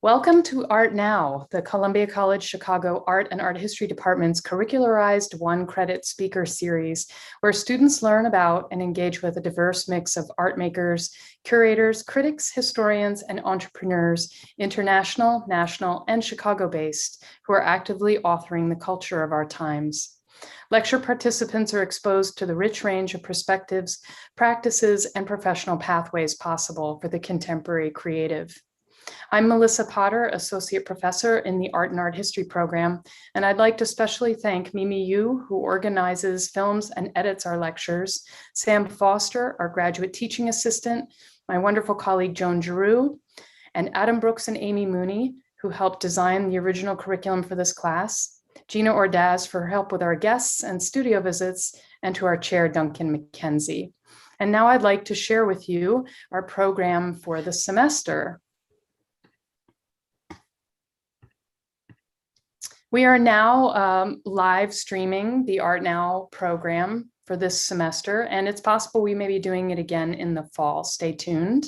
Welcome to ArtNow, the Columbia College Chicago Art and Art History Department's curricularized one-credit speaker series, where students learn about and engage with a diverse mix of art makers, curators, critics, historians, and entrepreneurs, international, national, and Chicago-based, who are actively authoring the culture of our times. Lecture participants are exposed to the rich range of perspectives, practices, and professional pathways possible for the contemporary creative. I'm Melissa Potter, Associate Professor in the Art and Art History program, and I'd like to especially thank Mimi Yu, who organizes, films, and edits our lectures, Sam Foster, our Graduate Teaching Assistant, my wonderful colleague Joan Giroux, and Adam Brooks and Amy Mooney, who helped design the original curriculum for this class, Gina Ordaz for her help with our guests and studio visits, and to our chair, Duncan McKenzie. And now I'd like to share with you our program for the semester. We are now live streaming the ArtNow program for this semester, and it's possible we may be doing it again in the fall. Stay tuned.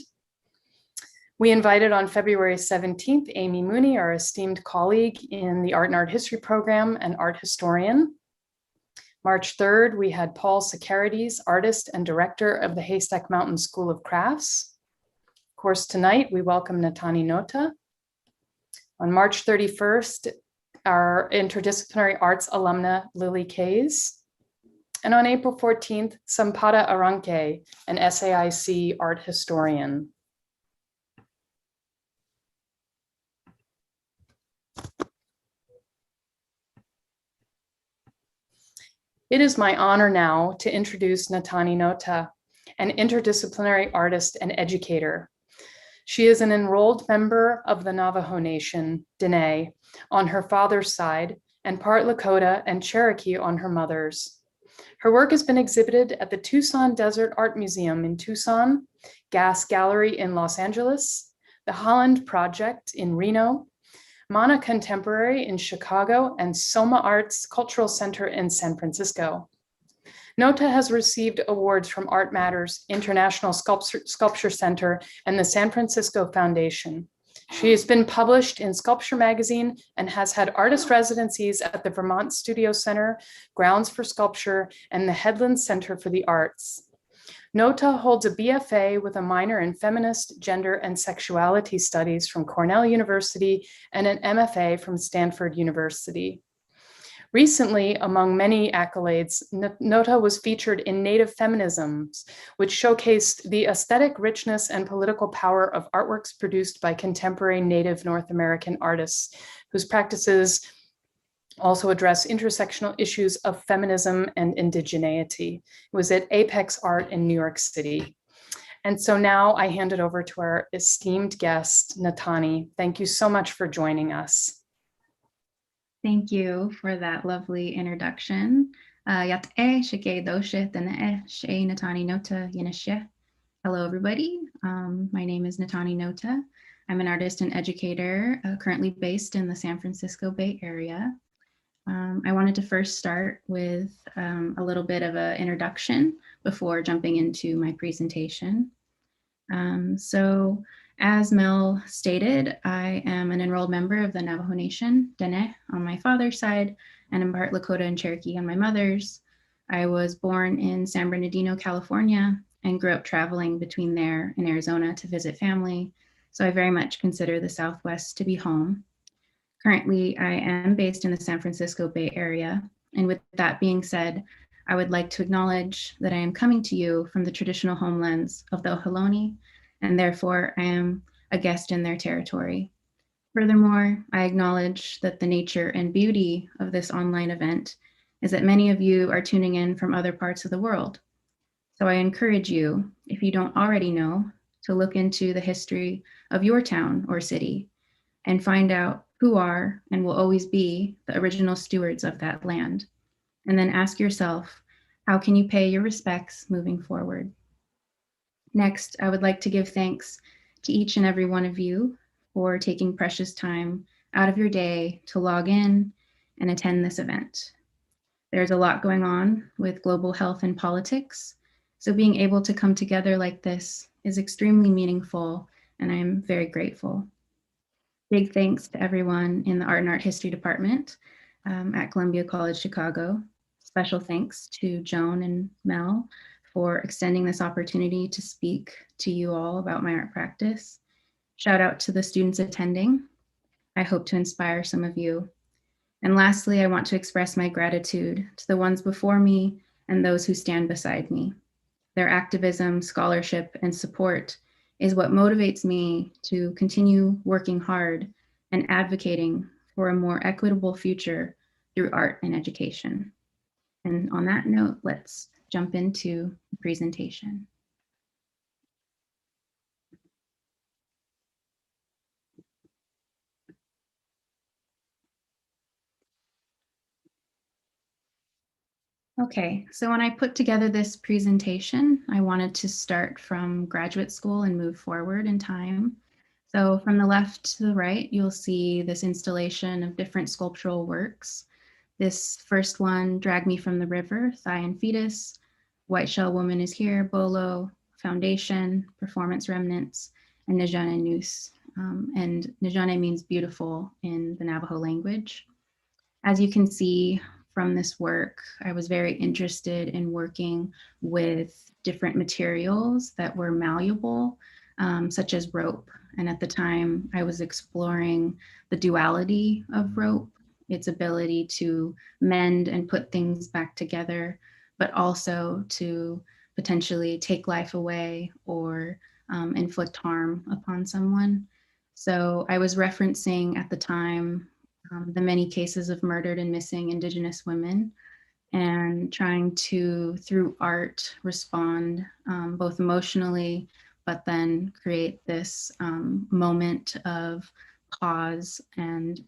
We invited on February 17th, Amy Mooney, our esteemed colleague in the Art and Art History program and art historian. March 3rd, we had Paul Socarides, artist and director of the Haystack Mountain School of Crafts. Of course, tonight we welcome Natani Notah. On March 31st, our interdisciplinary arts alumna, Lily Kays. And on April 14th, Sampada Aranke, an SAIC art historian. It is my honor now to introduce Natani Notah, an interdisciplinary artist and educator. She is an enrolled member of the Navajo Nation, Diné, on her father's side, and part Lakota and Cherokee on her mother's. Her work has been exhibited at the Tucson Desert Art Museum in Tucson, Gas Gallery in Los Angeles, the Holland Project in Reno, Mana Contemporary in Chicago, and SOMArts Cultural Center in San Francisco. Notah has received awards from Art Matters International Sculpture Center and the San Francisco Foundation. She has been published in Sculpture Magazine and has had artist residencies at the Vermont Studio Center, Grounds for Sculpture, and the Headlands Center for the Arts. Notah holds a BFA with a minor in feminist, gender, and sexuality studies from Cornell University and an MFA from Stanford University. Recently, among many accolades, Notah was featured in Native Feminisms, which showcased the aesthetic richness and political power of artworks produced by contemporary Native North American artists, whose practices also address intersectional issues of feminism and indigeneity. It was at Apex Art in New York City. And so now I hand it over to our esteemed guest, Natani. Thank you so much for joining us. Thank you for that lovely introduction. Hello, everybody. My name is Natani Notah. I'm an artist and educator currently based in the San Francisco Bay Area. I wanted to first start with a little bit of an introduction before jumping into my presentation. So as Mel stated, I am an enrolled member of the Navajo Nation, Diné, on my father's side, and in part Lakota and Cherokee on my mother's. I was born in San Bernardino, California, and grew up traveling between there and Arizona to visit family. So I very much consider the Southwest to be home. Currently, I am based in the San Francisco Bay Area. And with that being said, I would like to acknowledge that I am coming to you from the traditional homelands of the Ohlone, and therefore I am a guest in their territory. Furthermore, I acknowledge that the nature and beauty of this online event is that many of you are tuning in from other parts of the world. So I encourage you, if you don't already know, to look into the history of your town or city and find out who are and will always be the original stewards of that land. And then ask yourself, how can you pay your respects moving forward? Next, I would like to give thanks to each and every one of you for taking precious time out of your day to log in and attend this event. There's a lot going on with global health and politics, so being able to come together like this is extremely meaningful, and I am very grateful. Big thanks to everyone in the Art and Art History Department at Columbia College Chicago. Special thanks to Joan and Mel for extending this opportunity to speak to you all about my art practice. Shout out to the students attending. I hope to inspire some of you. And lastly, I want to express my gratitude to the ones before me and those who stand beside me. Their activism, scholarship, and support is what motivates me to continue working hard and advocating for a more equitable future through art and education. And on that note, let's jump into the presentation. Okay, so when I put together this presentation, I wanted to start from graduate school and move forward in time. So from the left to the right, you'll see this installation of different sculptural works. This first one, Drag Me from the River, Thigh and Fetus, White Shell Woman is Here, Bolo, Foundation, Performance Remnants, and Nijane Noose. And Nijane means beautiful in the Navajo language. As you can see from this work, I was very interested in working with different materials that were malleable, such as rope. And at the time, I was exploring the duality of rope, its ability to mend and put things back together, but also to potentially take life away or inflict harm upon someone. So I was referencing at the time the many cases of murdered and missing Indigenous women, and trying to, through art, respond both emotionally, but then create this moment of pause and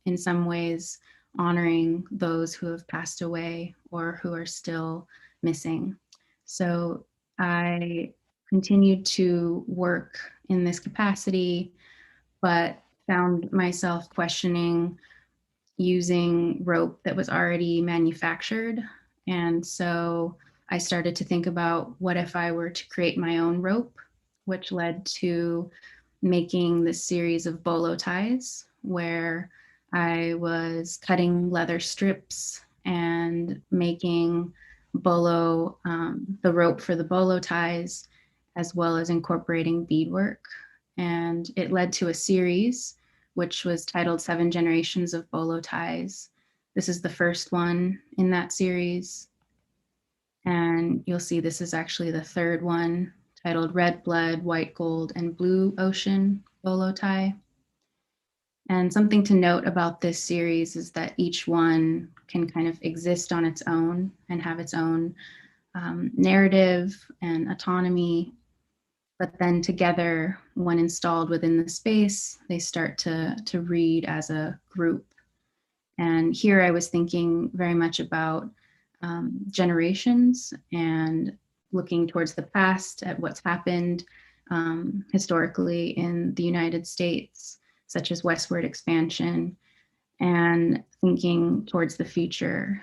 in some ways honoring those who have passed away or who are still missing. So I continued to work in this capacity, but found myself questioning using rope that was already manufactured. And so I started to think about what if I were to create my own rope, which led to making this series of bolo ties where I was cutting leather strips and making bolo, the rope for the bolo ties, as well as incorporating beadwork. And it led to a series which was titled 7 Generations of Bolo Ties. This is the first one in that series. And you'll see this is actually the third one, titled Red Blood, White Gold, and Blue Ocean Bolo Tie. And something to note about this series is that each one can kind of exist on its own and have its own narrative and autonomy. But then together, when installed within the space, they start to read as a group. And here I was thinking very much about generations and looking towards the past at what's happened historically in the United States, such as westward expansion, and thinking towards the future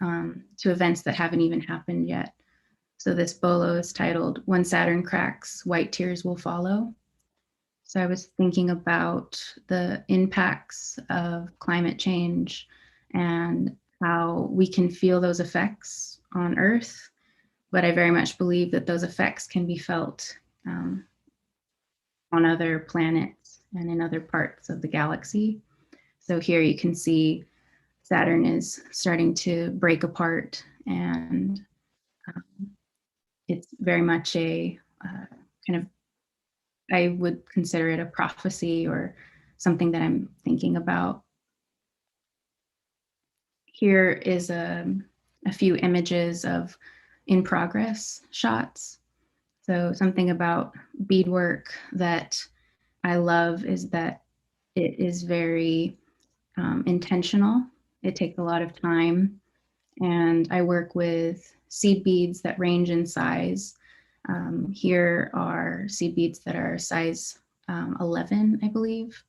to events that haven't even happened yet. So this bolo is titled When Saturn Cracks, White Tears Will Follow. So I was thinking about the impacts of climate change and how we can feel those effects on Earth, but I very much believe that those effects can be felt on other planets and in other parts of the galaxy. So here you can see Saturn is starting to break apart, and it's very much a kind of, I would consider it a prophecy or something that I'm thinking about. Here is a few images of in progress shots. So something about beadwork that I love is that it is very intentional. It takes a lot of time, and I work with seed beads that range in size. Here are seed beads that are size 11, I believe.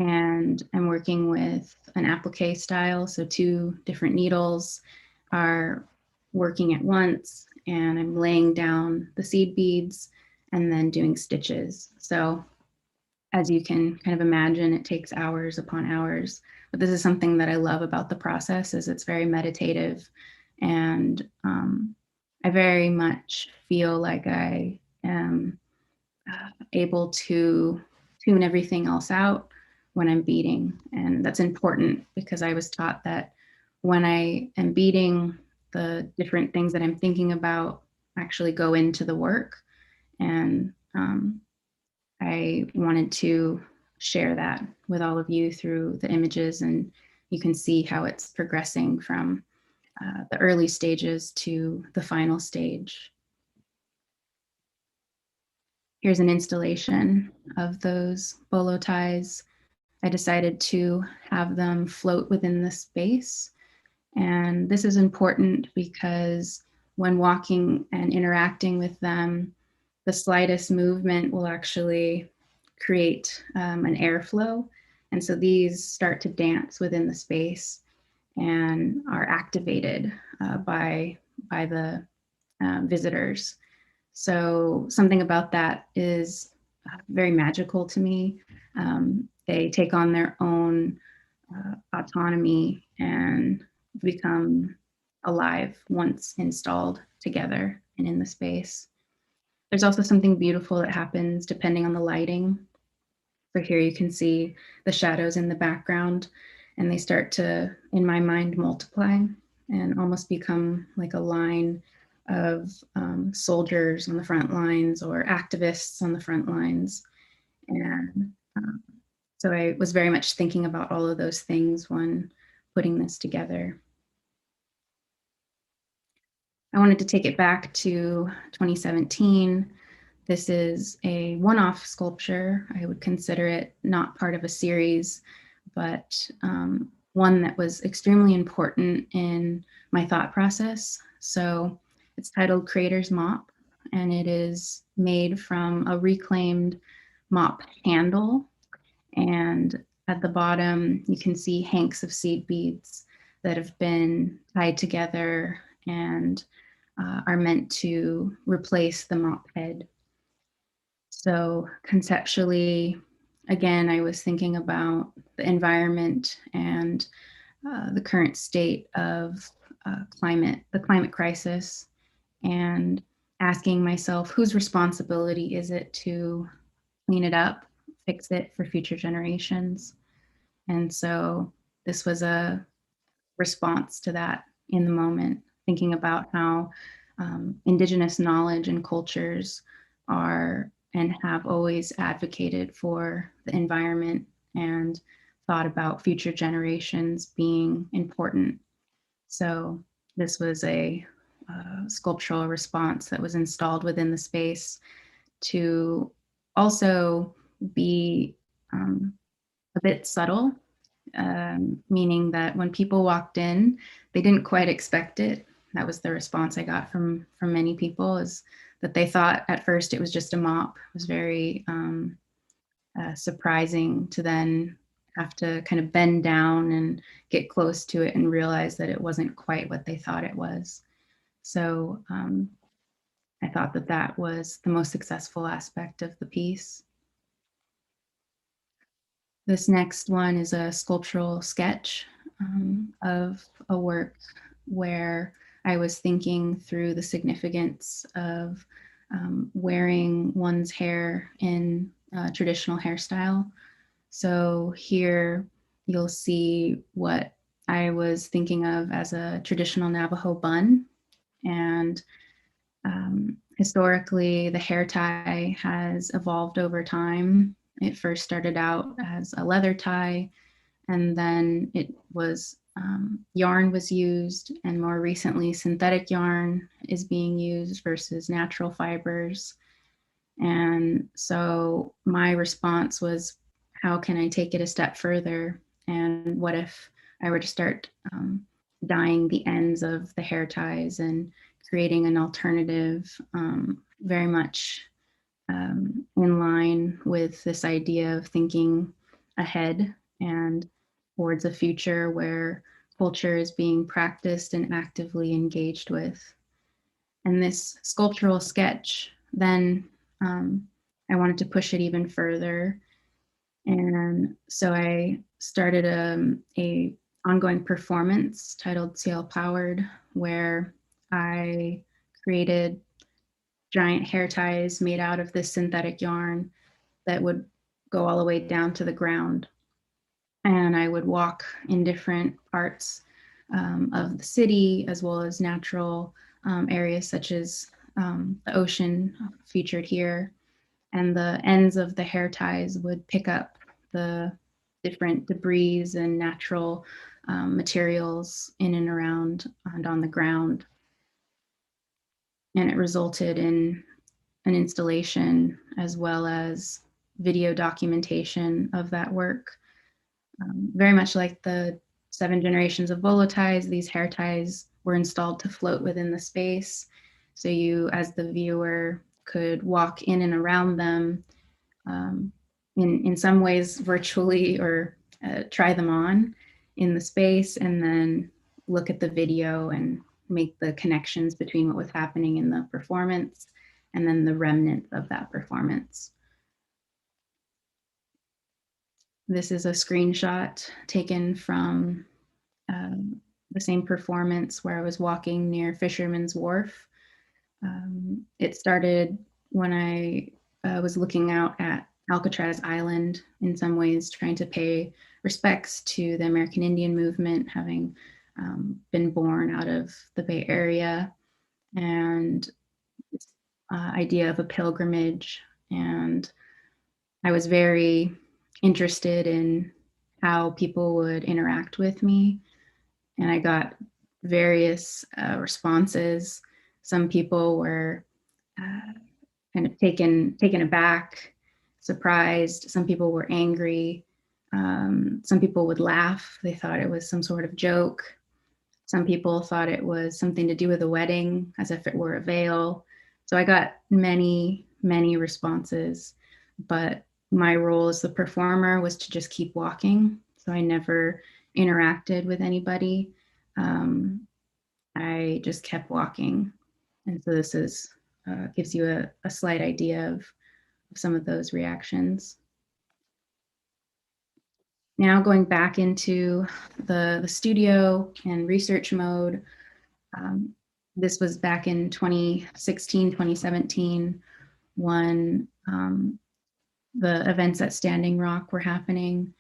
And I'm working with an applique style. So 2 different needles are working at once, and I'm laying down the seed beads and then doing stitches. So as you can kind of imagine, it takes hours upon hours. But this is something that I love about the process, is it's very meditative, and I very much feel like I am able to tune everything else out when I'm beading. And that's important because I was taught that when I am beading, the different things that I'm thinking about actually go into the work. And I wanted to share that with all of you through the images, and you can see how it's progressing from the early stages to the final stage. Here's an installation of those bolo ties. I decided to have them float within the space. And this is important because when walking and interacting with them, the slightest movement will actually create an airflow. And so these start to dance within the space and are activated by the visitors. So something about that is very magical to me. They take on their own autonomy and become alive once installed together and in the space. There's also something beautiful that happens depending on the lighting. So here you can see the shadows in the background, and they start to, in my mind, multiply and almost become like a line of soldiers on the front lines or activists on the front lines. And so I was very much thinking about all of those things when putting this together. I wanted to take it back to 2017. This is a one-off sculpture. I would consider it not part of a series, but one that was extremely important in my thought process. So it's titled Creator's Mop, and it is made from a reclaimed mop handle. And at the bottom, you can see hanks of seed beads that have been tied together and are meant to replace the mop head. So conceptually, again, I was thinking about the environment and the current state of the climate crisis, and asking myself, whose responsibility is it to clean it up, fix it for future generations? And so this was a response to that in the moment, thinking about how Indigenous knowledge and cultures are and have always advocated for the environment and thought about future generations being important. So this was a sculptural response that was installed within the space to also be a bit subtle, meaning that when people walked in, they didn't quite expect it. That was the response I got from many people, is that they thought at first it was just a mop. It was very surprising to then have to kind of bend down and get close to it and realize that it wasn't quite what they thought it was. So I thought that that was the most successful aspect of the piece. This next one is a sculptural sketch of a work where I was thinking through the significance of wearing one's hair in a traditional hairstyle. So here you'll see what I was thinking of as a traditional Navajo bun. And historically, the hair tie has evolved over time. It first started out as a leather tie, and then it was yarn was used, and more recently synthetic yarn is being used versus natural fibers. And so my response was, how can I take it a step further? And what if I were to start dyeing the ends of the hair ties and creating an alternative, very much in line with this idea of thinking ahead and towards a future where culture is being practiced and actively engaged with. And this sculptural sketch, then I wanted to push it even further And so I started a ongoing performance titled CL Powered, where I created giant hair ties made out of this synthetic yarn that would go all the way down to the ground. And I would walk in different parts of the city, as well as natural areas such as the ocean featured here. And the ends of the hair ties would pick up the different debris and natural materials in and around and on the ground. And it resulted in an installation as well as video documentation of that work. Very much like the 7 generations of bolo ties, these hair ties were installed to float within the space. So you, as the viewer, could walk in and around them, in some ways virtually, or try them on in the space, and then look at the video and make the connections between what was happening in the performance and then the remnant of that performance. This is a screenshot taken from the same performance where I was walking near Fisherman's Wharf. It started when I was looking out at Alcatraz Island, in some ways trying to pay respects to the American Indian movement, having been born out of the Bay Area, and this idea of a pilgrimage. And I was very interested in how people would interact with me. And I got various responses. Some people were kind of taken aback, surprised. Some people were angry. Some people would laugh. They thought it was some sort of joke. Some people thought it was something to do with a wedding, as if it were a veil. So I got many, many responses, but my role as the performer was to just keep walking. So I never interacted with anybody. I just kept walking. And so this is gives you a slight idea of some of those reactions. Now going back into the studio and research mode, this was back in 2016, 2017, when the events at Standing Rock were happening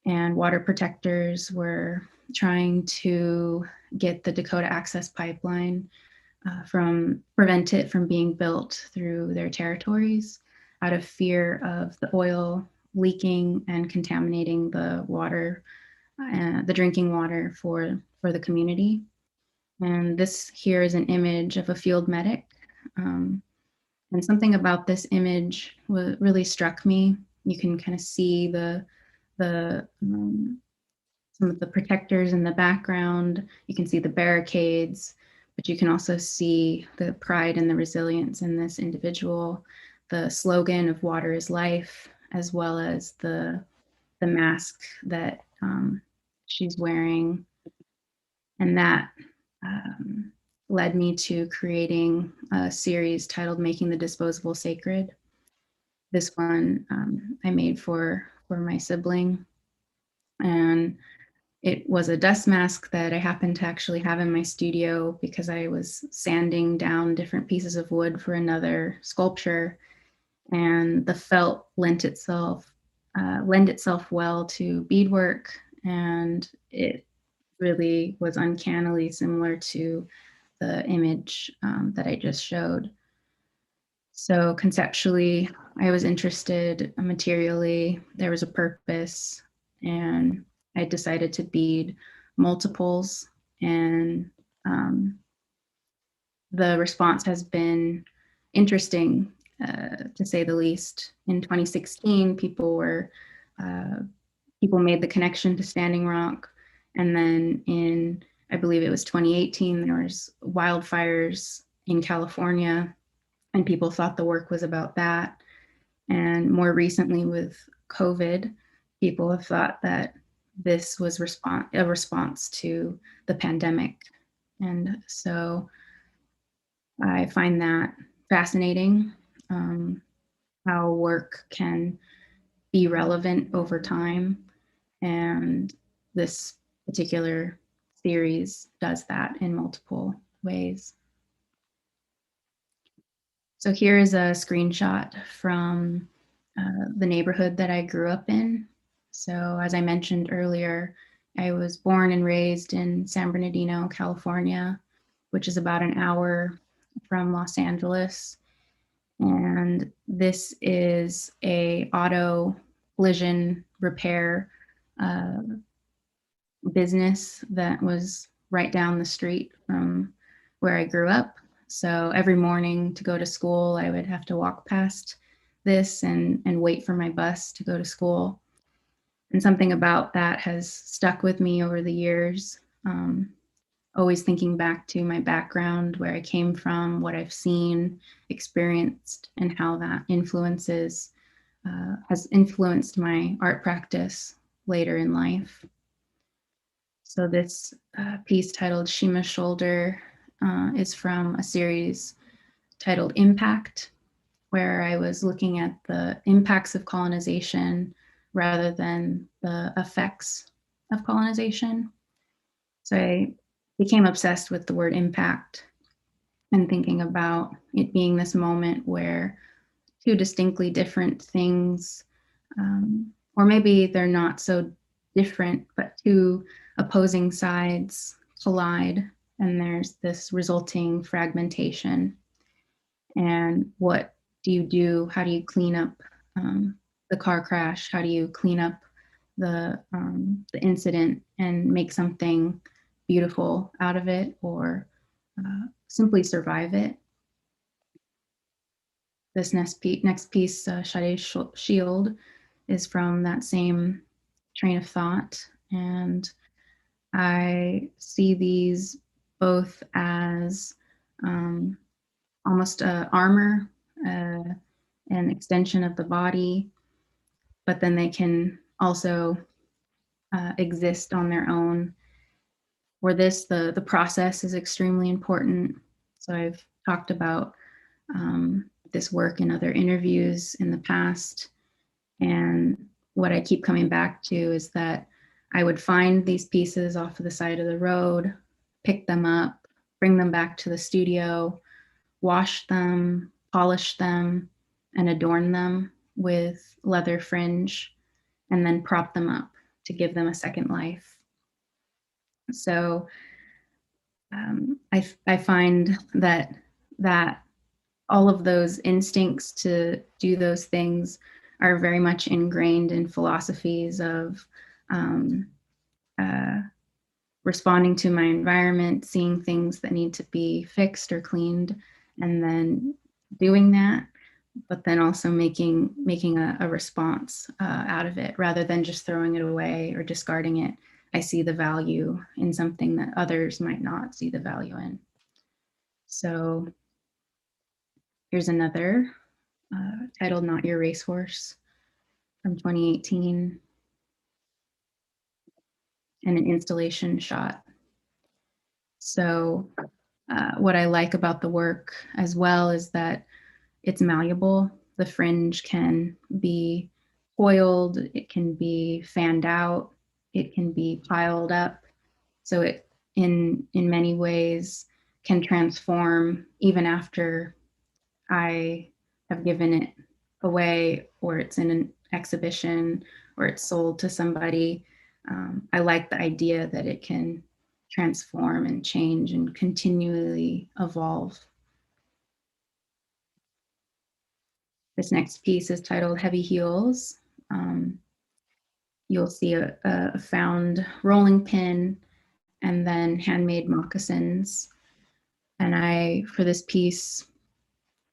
and water protectors were trying to get the Dakota Access Pipeline prevent it from being built through their territories out of fear of the oil leaking and contaminating the water, the drinking water for the community. And this here is an image of a field medic. And something about this image really struck me. You can kind of see some of the protectors in the background. You can see the barricades, but you can also see the pride and the resilience in this individual, the slogan of "Water is life," as well as the mask that she's wearing. And that led me to creating a series titled "Making the Disposable Sacred." This one I made for my sibling, and it was a dust mask that I happened to actually have in my studio because I was sanding down different pieces of wood for another sculpture, and the felt lent itself well to beadwork, and it really was uncannily similar to the image that I just showed. So conceptually, I was interested. Materially, there was a purpose, and I decided to bead multiples, and the response has been interesting, to say the least. In 2016, people made the connection to Standing Rock, and then in, I believe it was 2018, there was wildfires in California, and people thought the work was about that. And more recently with COVID, people have thought that this was a response to the pandemic. And so I find that fascinating, how work can be relevant over time. And this particular series does that in multiple ways. So here is a screenshot from the neighborhood that I grew up in. So as I mentioned earlier, I was born and raised in San Bernardino, California, which is about an hour from Los Angeles. And this is a auto collision repair business that was right down the street from where I grew up. So every morning to go to school, I would have to walk past this and wait for my bus to go to school. And something about that has stuck with me over the years. Always thinking back to my background, where I came from, what I've seen, experienced, and how that has influenced my art practice later in life. So this piece titled Shima's Shoulder is from a series titled Impact, where I was looking at the impacts of colonization rather than the effects of colonization. So I became obsessed with the word impact and thinking about it being this moment where two distinctly different things, or maybe they're not so different, but two opposing sides collide, and there's this resulting fragmentation. And what do you do? How do you clean up the car crash? How do you clean up the incident and make something beautiful out of it, or simply survive it? This next piece, Sade Shield, is from that same train of thought. And I see these both as almost armor, an extension of the body, but then they can also exist on their own. For this, the process is extremely important. So I've talked about this work in other interviews in the past. And what I keep coming back to is that I would find these pieces off of the side of the road, pick them up, bring them back to the studio, wash them, polish them, and adorn them with leather fringe, and then prop them up to give them a second life. So I find that all of those instincts to do those things are very much ingrained in philosophies of responding to my environment, seeing things that need to be fixed or cleaned, and then doing that, but then also making a response out of it rather than just throwing it away or discarding it. I see the value in something that others might not see the value in. So here's another titled Not Your Racehorse from 2018, and an installation shot. So what I like about the work as well is that it's malleable. The fringe can be coiled, it can be fanned out, it can be piled up. So it in many ways can transform even after I have given it away, or it's in an exhibition, or it's sold to somebody. I like the idea that it can transform and change and continually evolve. This next piece is titled Heavy Heels. You'll see a found rolling pin and then handmade moccasins. And I, for this piece,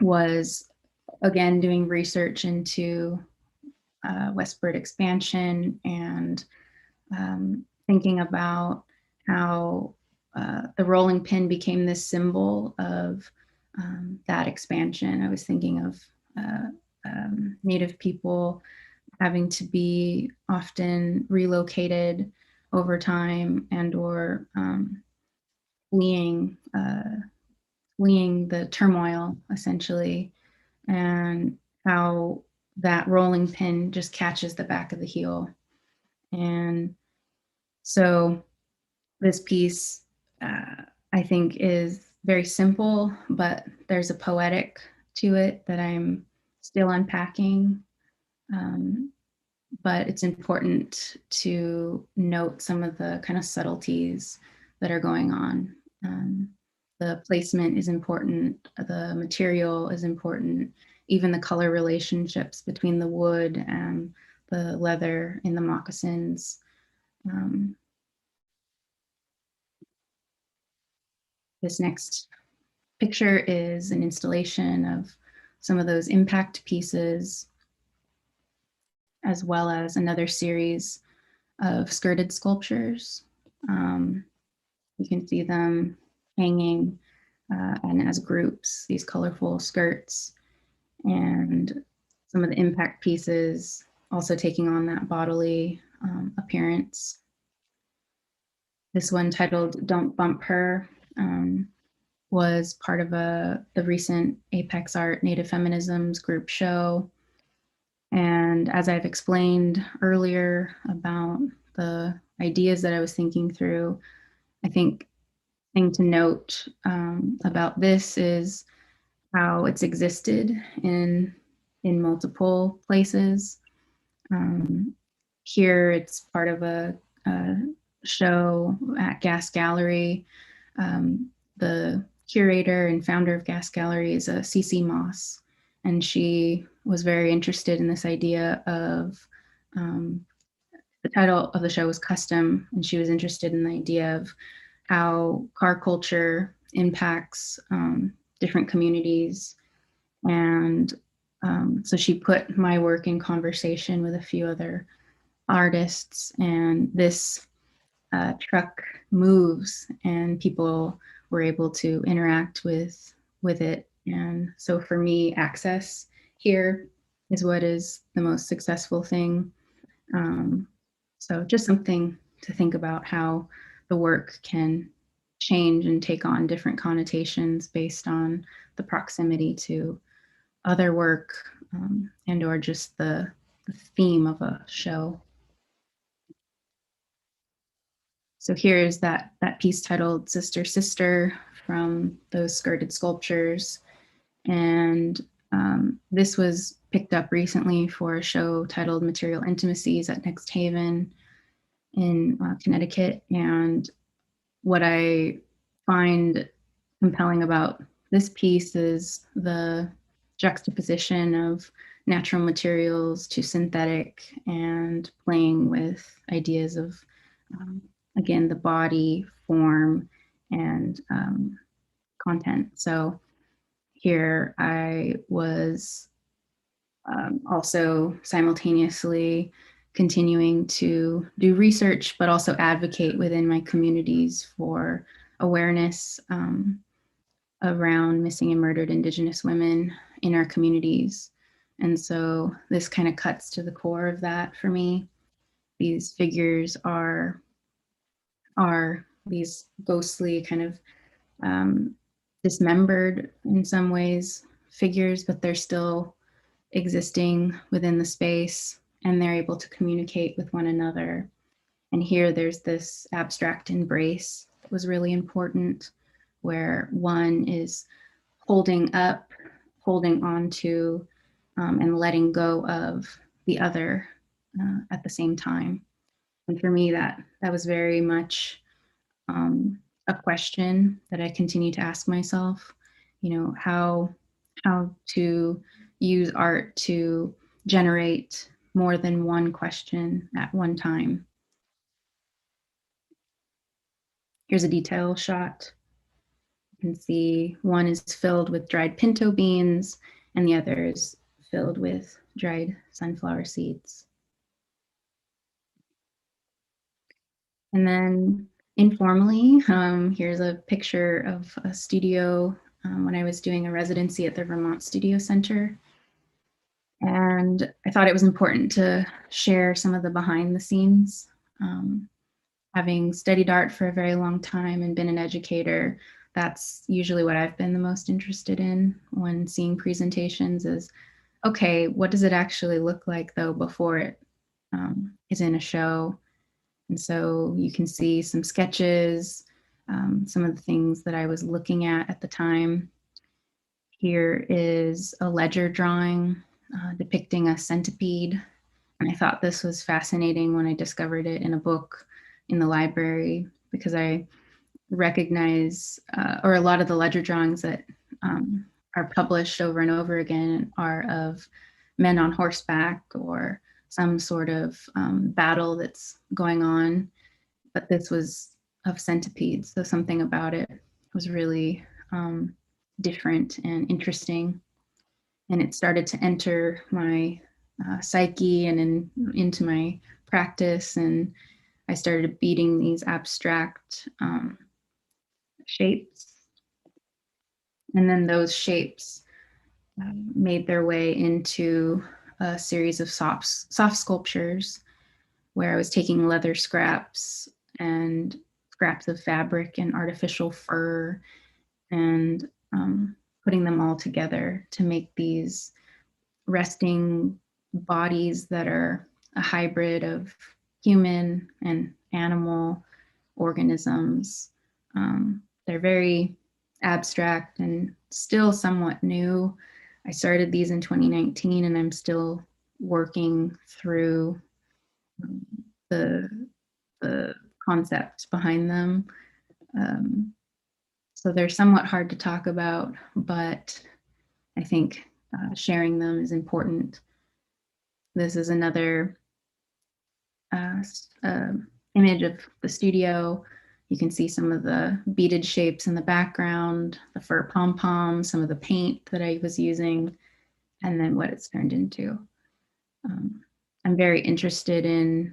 was again doing research into westward expansion and thinking about how the rolling pin became this symbol of that expansion. I was thinking of Native people having to be often relocated over time and or fleeing the turmoil, essentially, and how that rolling pin just catches the back of the heel. And so this piece, I think, is very simple, but there's a poetic to it that I'm still unpacking. But it's important to note some of the kind of subtleties that are going on. The placement is important, the material is important, even the color relationships between the wood and the leather in the moccasins. This next picture is an installation of some of those impact pieces, as well as another series of skirted sculptures. You can see them hanging and as groups, these colorful skirts, and some of the impact pieces also taking on that bodily appearance. This one, titled "Don't Bump Her," was part of the recent Apex Art Native Feminisms group show. And as I've explained earlier about the ideas that I was thinking through, I think thing to note about this is how it's existed in multiple places. Here, it's part of a show at Gas Gallery. The curator and founder of Gas Gallery is CC Moss, and she was very interested in this idea of the title of the show was Custom, and she was interested in the idea of how car culture impacts different communities. And so she put my work in conversation with a few other artists, and this truck moves and people were able to interact with it. And so for me, access here is what is the most successful thing. So just something to think about, how the work can change and take on different connotations based on the proximity to other work and or just the theme of a show. So here's that piece titled Sister, Sister from those skirted sculptures. And this was picked up recently for a show titled Material Intimacies at Next Haven in Connecticut. And what I find compelling about this piece is the juxtaposition of natural materials to synthetic and playing with ideas of, again, the body, form, and content. So here I was also simultaneously continuing to do research, but also advocate within my communities for awareness around missing and murdered Indigenous women in our communities. And so this kind of cuts to the core of that for me. These figures are these ghostly kind of dismembered in some ways figures, but they're still existing within the space and they're able to communicate with one another. And here there's this abstract embrace that was really important, where one is holding up, holding on to, and letting go of the other at the same time. And for me, that was very much a question that I continue to ask myself, you know, how to use art to generate more than one question at one time. Here's a detail shot. You can see one is filled with dried pinto beans and the other is filled with dried sunflower seeds. And then informally, here's a picture of a studio when I was doing a residency at the Vermont Studio Center. And I thought it was important to share some of the behind the scenes. Having studied art for a very long time and been an educator, that's usually what I've been the most interested in when seeing presentations is, okay, what does it actually look like though before it is in a show? And so you can see some sketches, some of the things that I was looking at the time. Here is a ledger drawing depicting a centipede. And I thought this was fascinating when I discovered it in a book in the library, because I recognize, or a lot of the ledger drawings that are published over and over again are of men on horseback or some sort of battle that's going on. But this was of centipedes, so something about it was really different and interesting. And it started to enter my psyche and into my practice, and I started beating these abstract shapes. And then those shapes made their way into a series of soft sculptures where I was taking leather scraps and scraps of fabric and artificial fur and putting them all together to make these resting bodies that are a hybrid of human and animal organisms. They're very abstract and still somewhat new. I started these in 2019 and I'm still working through the concept behind them. So they're somewhat hard to talk about, but I think sharing them is important. This is another image of the studio. You can see some of the beaded shapes in the background, the fur pom-pom, some of the paint that I was using, and then what it's turned into. I'm very interested in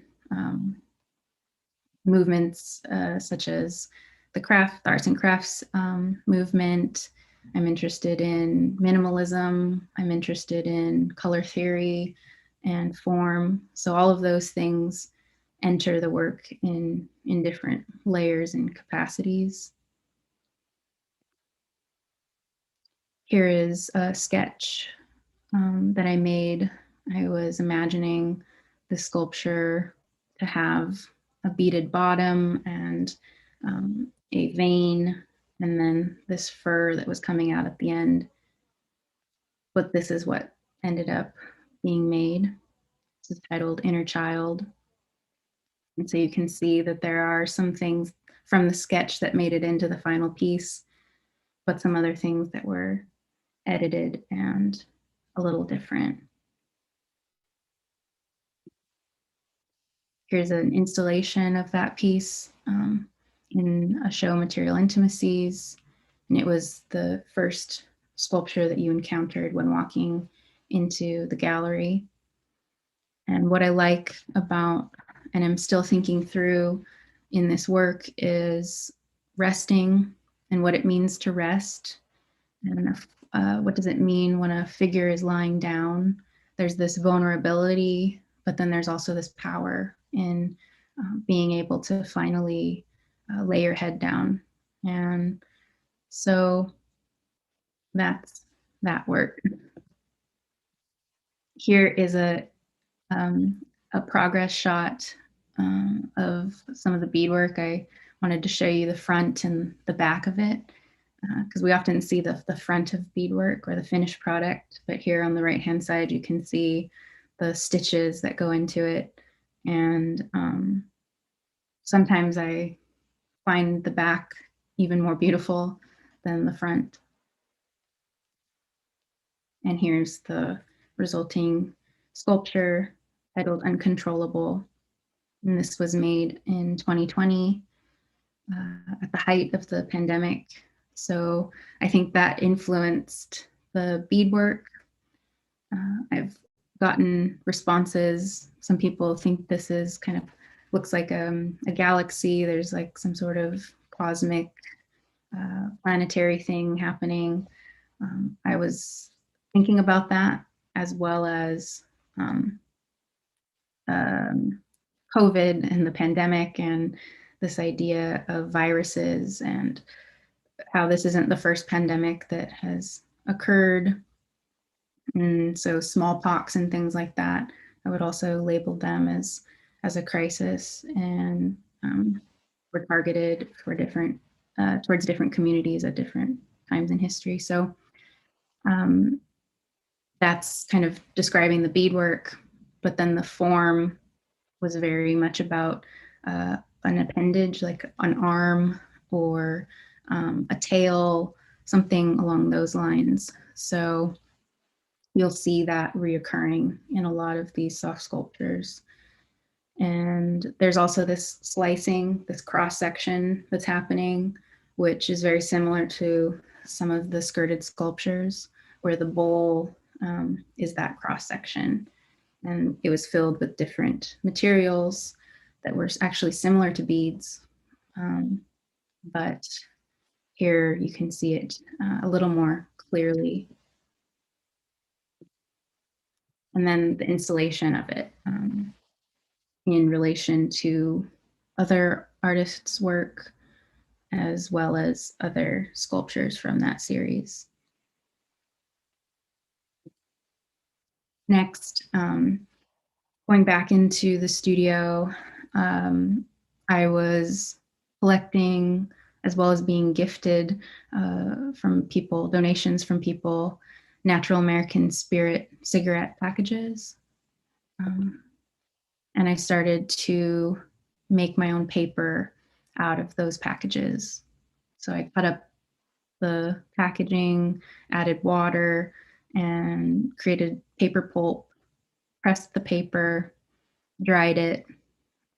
movements such as the arts and crafts movement. I'm interested in minimalism. I'm interested in color theory and form. So all of those things enter the work in different layers and capacities. Here is a sketch that I made. I was imagining the sculpture to have a beaded bottom and a vein, and then this fur that was coming out at the end. But this is what ended up being made. This is titled Inner Child. And so you can see that there are some things from the sketch that made it into the final piece, but some other things that were edited and a little different. Here's an installation of that piece in a show, Material Intimacies, and it was the first sculpture that you encountered when walking into the gallery. And what I like about, and I'm still thinking through in this work, is resting and what it means to rest. And what does it mean when a figure is lying down? There's this vulnerability, but then there's also this power in being able to finally lay your head down. And so that's that work. Here is a progress shot of some of the beadwork. I wanted to show you the front and the back of it, because we often see the front of beadwork or the finished product, but here on the right-hand side, you can see the stitches that go into it. And sometimes I find the back even more beautiful than the front. And here's the resulting sculpture titled Uncontrollable. And this was made in 2020 at the height of the pandemic. So I think that influenced the beadwork. I've gotten responses. Some people think this is kind of looks like a galaxy. There's like some sort of cosmic planetary thing happening. I was thinking about that, as well as COVID and the pandemic and this idea of viruses and how this isn't the first pandemic that has occurred. And so smallpox and things like that, I would also label them as a crisis, and were targeted for different towards different communities at different times in history. So that's kind of describing the beadwork, but then the form was very much about an appendage, like an arm or a tail, something along those lines. So you'll see that reoccurring in a lot of these soft sculptures. And there's also this slicing, this cross section that's happening, which is very similar to some of the skirted sculptures, where the bowl is that cross section. And it was filled with different materials that were actually similar to beads. But here you can see it a little more clearly. And then the installation of it in relation to other artists' work, as well as other sculptures from that series. Next, going back into the studio, I was collecting, as well as being gifted from people, donations from people, Natural American Spirit cigarette packages. And I started to make my own paper out of those packages. So I cut up the packaging, added water, and created paper pulp, pressed the paper, dried it,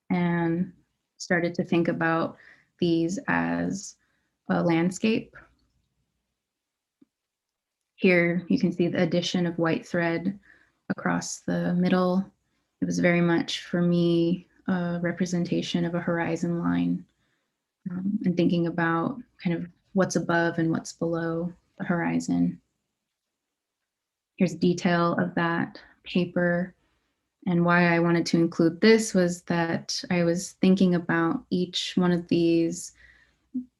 and started to think about these as a landscape. Here you can see the addition of white thread across the middle. It was very much for me a representation of a horizon line, and thinking about kind of what's above and what's below the horizon. Here's detail of that paper. And why I wanted to include this was that I was thinking about each one of these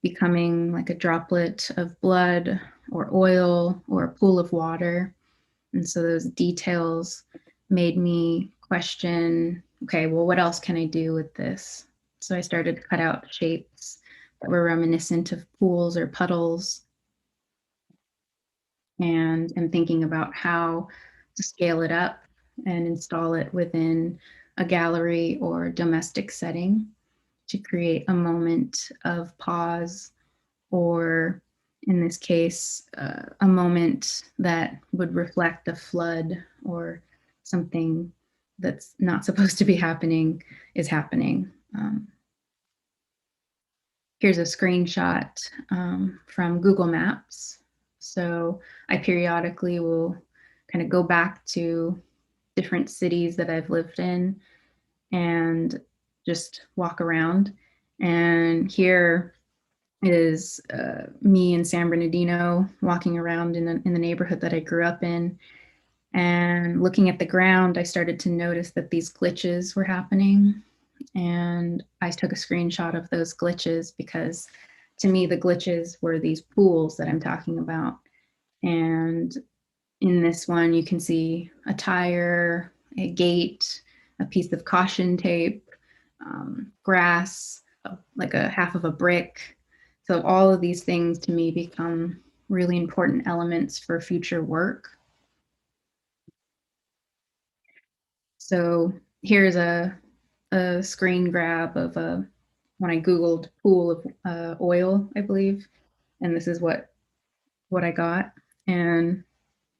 becoming like a droplet of blood or oil or a pool of water. And so those details made me question, okay, well, what else can I do with this? So I started to cut out shapes that were reminiscent of pools or puddles, and thinking about how to scale it up and install it within a gallery or domestic setting to create a moment of pause, or in this case, a moment that would reflect a flood or something that's not supposed to be happening is happening. Here's a screenshot from Google Maps. So I periodically will kind of go back to different cities that I've lived in and just walk around. And here is me in San Bernardino walking around in the neighborhood that I grew up in. And looking at the ground, I started to notice that these glitches were happening. And I took a screenshot of those glitches because to me, the glitches were these pools that I'm talking about. And in this one, you can see a tire, a gate, a piece of caution tape, grass, like a half of a brick. So all of these things to me become really important elements for future work. So here's a screen grab of when I Googled pool of oil, I believe, and this is what I got. And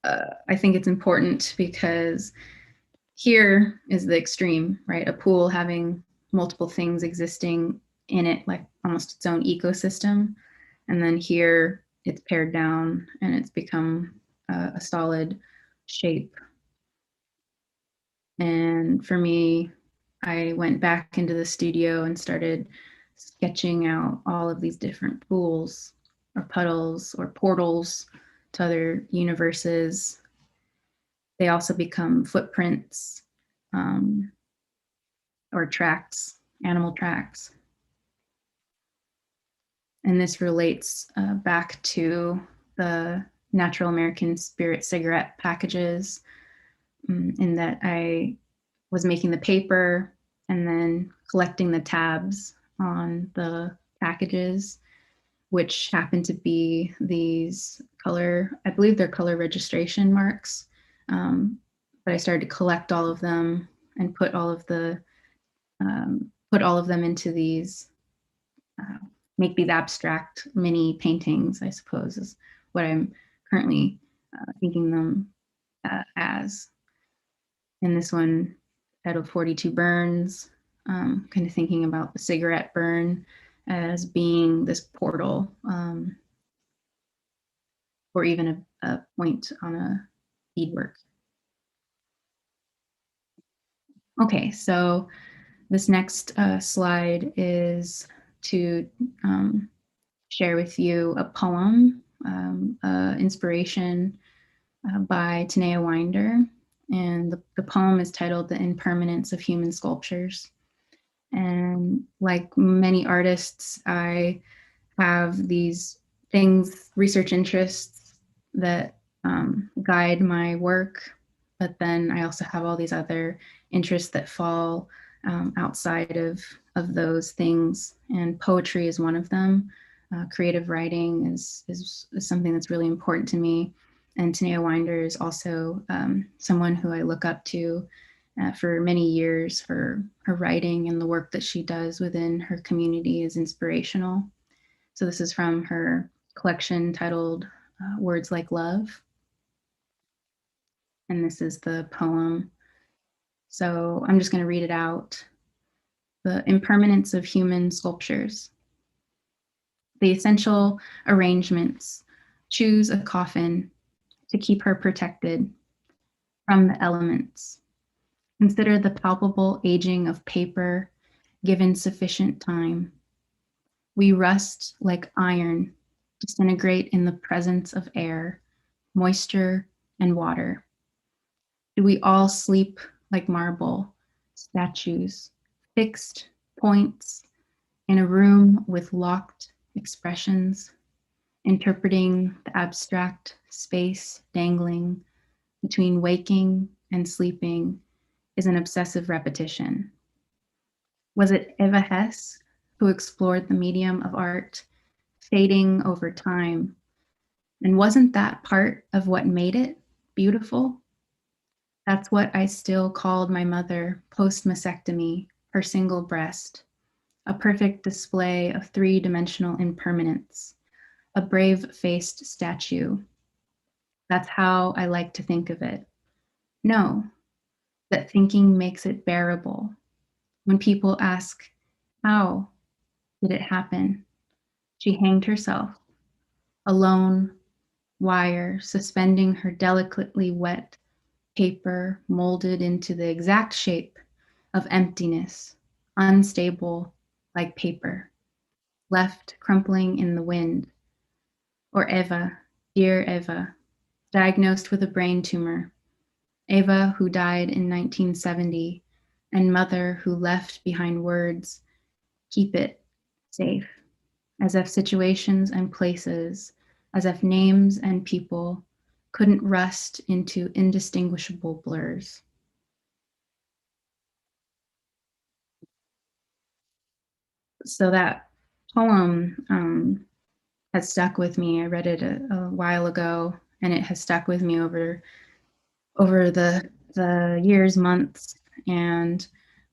I think it's important because here is the extreme, right? A pool having multiple things existing in it, like almost its own ecosystem. And then here it's pared down and it's become a solid shape. And for me, I went back into the studio and started sketching out all of these different pools or puddles or portals to other universes. They also become footprints or tracks, animal tracks. And this relates back to the Natural American Spirit cigarette packages, in that I was making the paper and then collecting the tabs on the packages, which happen to be these color, I believe they're color registration marks. But I started to collect all of them and put all of them into these, make these abstract mini paintings, I suppose, is what I'm currently thinking them as. And this one, titled 42 Burns, kind of thinking about the cigarette burn as being this portal, or even a point on a beadwork. Okay, so this next slide is to share with you a poem, inspiration by Diné Winder. And the poem is titled The Impermanence of Human Sculptures. And like many artists, I have these things, research interests that guide my work, but then I also have all these other interests that fall outside of those things. And poetry is one of them. Creative writing is something that's really important to me. And Diné Winder is also someone who I look up to for many years. Her writing and the work that she does within her community is inspirational. So this is from her collection titled Words Like Love. And this is the poem. So I'm just going to read it out. The impermanence of human sculptures. The essential arrangements. Choose a coffin to keep her protected from the elements. Consider the palpable aging of paper given sufficient time. We rust like iron, disintegrate in the presence of air, moisture, and water. Do we all sleep like marble, statues, fixed points in a room with locked expressions, interpreting the abstract space dangling between waking and sleeping is an obsessive repetition? Was it Eva Hesse who explored the medium of art, fading over time? And wasn't that part of what made it beautiful? That's what I still called my mother post-mastectomy, her single breast, a perfect display of three-dimensional impermanence, a brave-faced statue. That's how I like to think of it. No, that thinking makes it bearable. When people ask, how did it happen? She hanged herself, alone, wire suspending her delicately wet paper molded into the exact shape of emptiness, unstable like paper, left crumpling in the wind. Or Eva, dear Eva, diagnosed with a brain tumor. Eva, who died in 1970, and mother who left behind words, keep it safe, as if situations and places, as if names and people couldn't rust into indistinguishable blurs. So that poem has stuck with me. I read it a while ago, and it has stuck with me over the years, months, and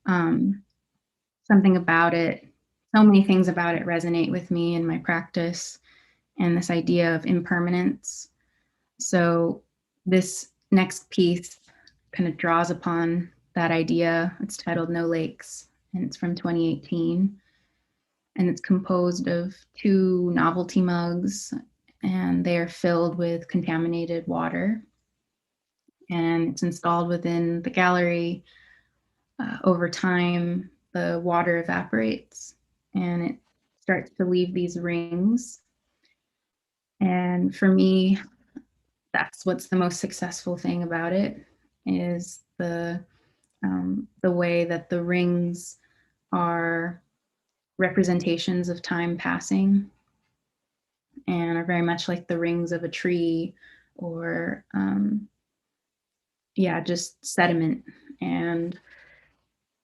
something about it, so many things about it resonate with me in my practice, and this idea of impermanence. So this next piece kind of draws upon that idea. It's titled No Lakes, and it's from 2018. And it's composed of 2 novelty mugs, and they are filled with contaminated water. And it's installed within the gallery. Over time, the water evaporates and it starts to leave these rings. And for me, that's what's the most successful thing about it, is the way that the rings are representations of time passing. and are very much like the rings of a tree, or yeah, just sediment, and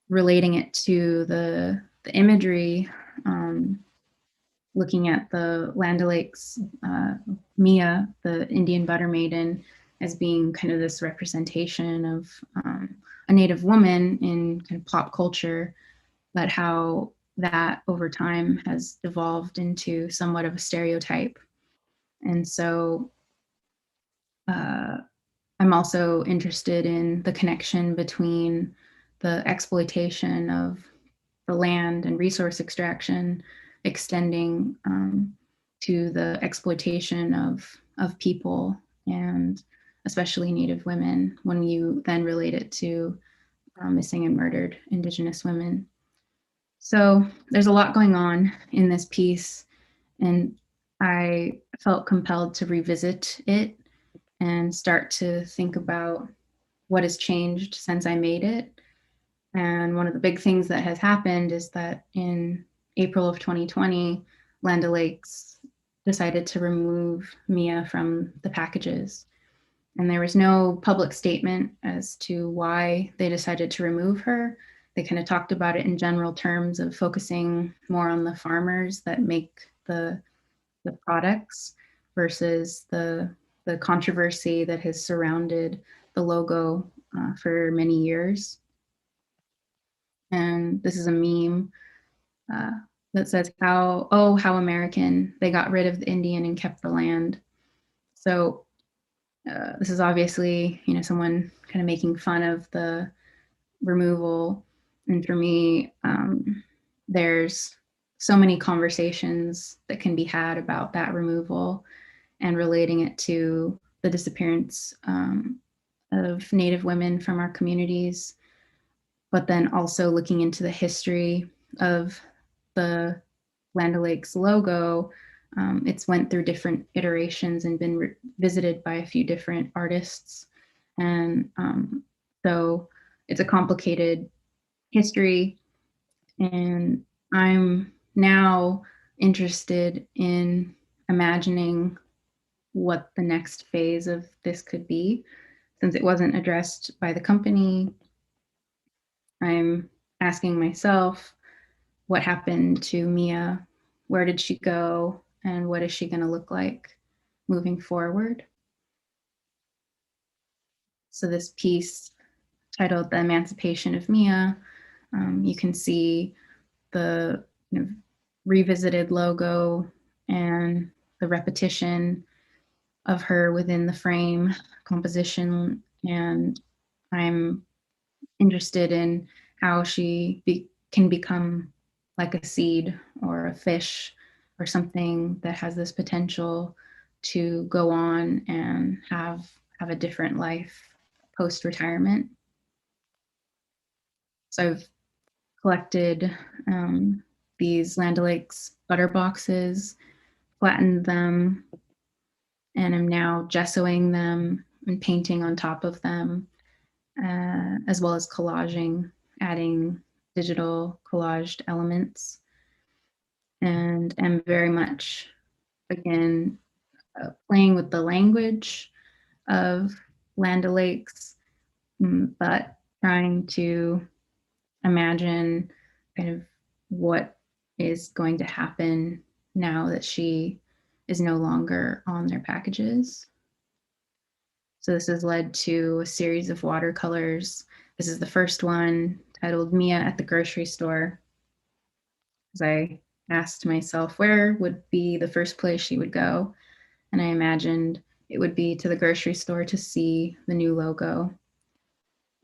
relating it to the imagery, looking at the Land O'Lakes, Mia, the Indian butter maiden, as being kind of this representation of a Native woman in kind of pop culture, but how that over time has evolved into somewhat of a stereotype. And so I'm also interested in the connection between the exploitation of the land and resource extraction extending to the exploitation of people, and especially Native women, when you then relate it to missing and murdered Indigenous women. So there's a lot going on in this piece, and I felt compelled to revisit it and start to think about what has changed since I made it. And one of the big things that has happened is that in April of 2020, Land O'Lakes decided to remove Mia from the packages. And there was no public statement as to why they decided to remove her. They kind of talked about it in general terms of focusing more on the farmers that make the products versus the controversy that has surrounded the logo for many years. And this is a meme that says, how American, they got rid of the Indian and kept the land. So this is obviously, someone kind of making fun of the removal. And for me, there's so many conversations that can be had about that removal and relating it to the disappearance of Native women from our communities, but then also looking into the history of the Land O'Lakes logo. It's went through different iterations and been visited by a few different artists. And so it's a complicated history. And I'm now interested in imagining what the next phase of this could be. Since it wasn't addressed by the company, I'm asking myself, what happened to Mia? Where did she go? And what is she going to look like moving forward? So this piece, titled The Emancipation of Mia, you can see the revisited logo and the repetition of her within the frame composition. And I'm interested in how she can become like a seed or a fish or something that has this potential to go on and have a different life post-retirement. So I've collected these Land O'Lakes butter boxes, flattened them, and I'm now gessoing them and painting on top of them, as well as collaging, adding digital collaged elements. And I'm very much, again, playing with the language of Land O'Lakes, but trying to imagine kind of what is going to happen now that she is no longer on their packages. So this has led to a series of watercolors. This is the first one, titled Mia at the Grocery Store. As I asked myself, where would be the first place she would go? And I imagined it would be to the grocery store to see the new logo.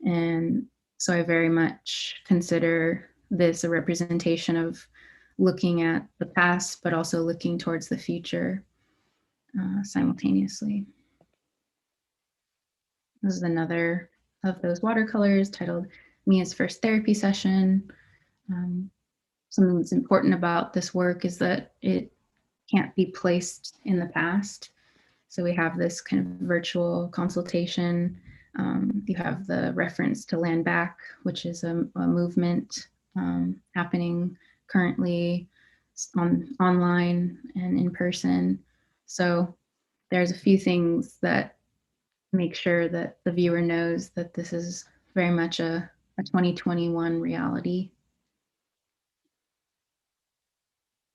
And so I very much consider this a representation of looking at the past, but also looking towards the future simultaneously. This is another of those watercolors, titled Mia's First Therapy Session. Something that's important about this work is that it can't be placed in the past. So we have this kind of virtual consultation. You have the reference to Land Back, which is a movement happening currently online and in person. So there's a few things that make sure that the viewer knows that this is very much a 2021 reality.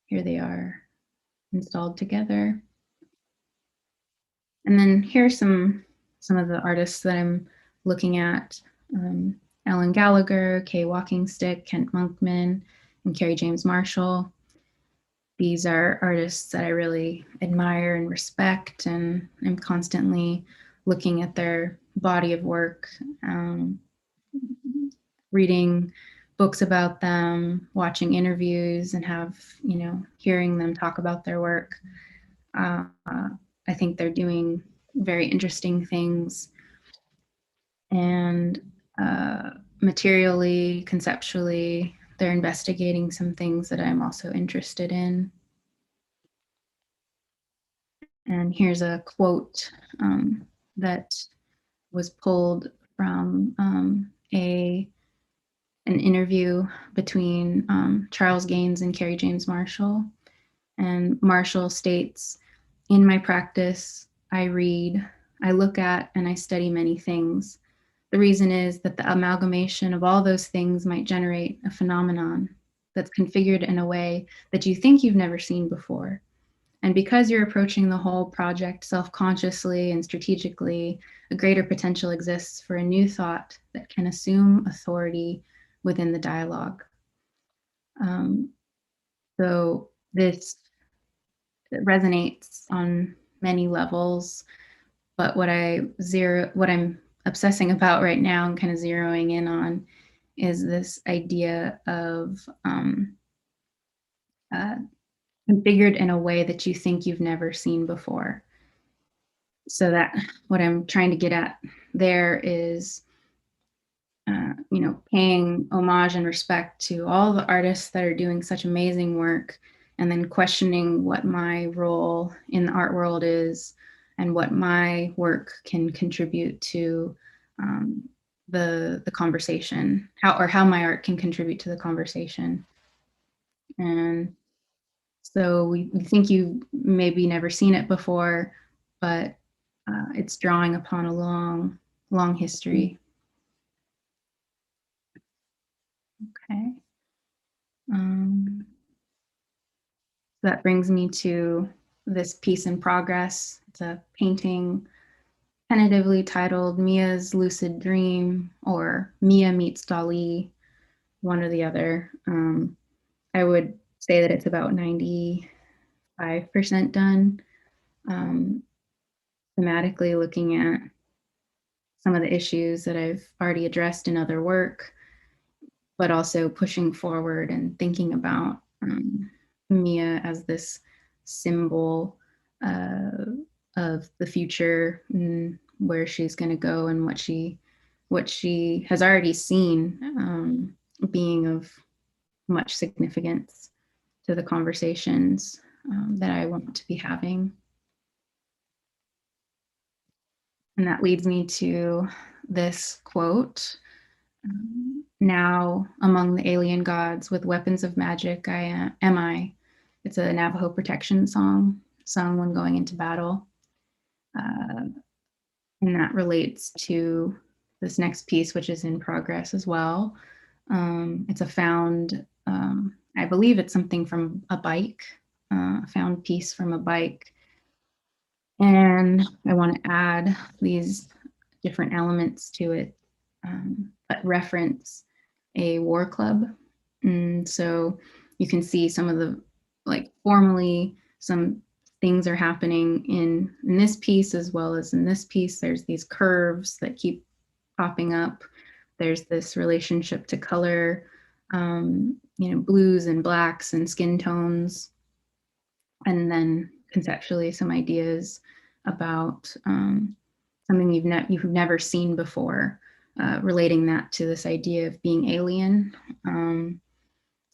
Here they are installed together. And then here's some of the artists that I'm looking at. Ellen Gallagher, Kay Walkingstick, Kent Monkman, and Carrie James Marshall. These are artists that I really admire and respect, and I'm constantly looking at their body of work, reading books about them, watching interviews, and hearing them talk about their work. I think they're doing very interesting things, and materially, conceptually, they're investigating some things that I'm also interested in. And here's a quote that was pulled from an interview between Charles Gaines and Carrie James Marshall. And Marshall states, "In my practice, I read, I look at, and I study many things. The reason is that the amalgamation of all those things might generate a phenomenon that's configured in a way that you think you've never seen before. And because you're approaching the whole project self-consciously and strategically, a greater potential exists for a new thought that can assume authority within the dialogue." So this resonates on many levels, but what I'm obsessing about right now and kind of zeroing in on is this idea of configured in a way that you think you've never seen before. So that what I'm trying to get at there is, paying homage and respect to all the artists that are doing such amazing work, and then questioning what my role in the art world is and what my work can contribute to the conversation, how my art can contribute to the conversation. And so we think you've maybe never seen it before, but it's drawing upon a long, long history. Okay. That brings me to this piece in progress. It's a painting tentatively titled Mia's Lucid Dream, or Mia Meets Dali, one or the other. I would say that it's about 95% done. Thematically looking at some of the issues that I've already addressed in other work, but also pushing forward and thinking about Mia as this symbol of the future, and where she's going to go, and what she has already seen being of much significance to the conversations that I want to be having. And that leads me to this quote. "Now among the alien gods with weapons of magic am I." It's a Navajo protection song sung when going into battle. And that relates to this next piece, which is in progress as well. It's a found, I believe it's something from a bike, found piece from a bike. And I want to add these different elements to it, but reference a war club. And so you can see some of the, formally, some things are happening in this piece as well as in this piece. There's these curves that keep popping up. There's this relationship to color, blues and blacks and skin tones. And then conceptually, some ideas about something you've never seen before, relating that to this idea of being alien. And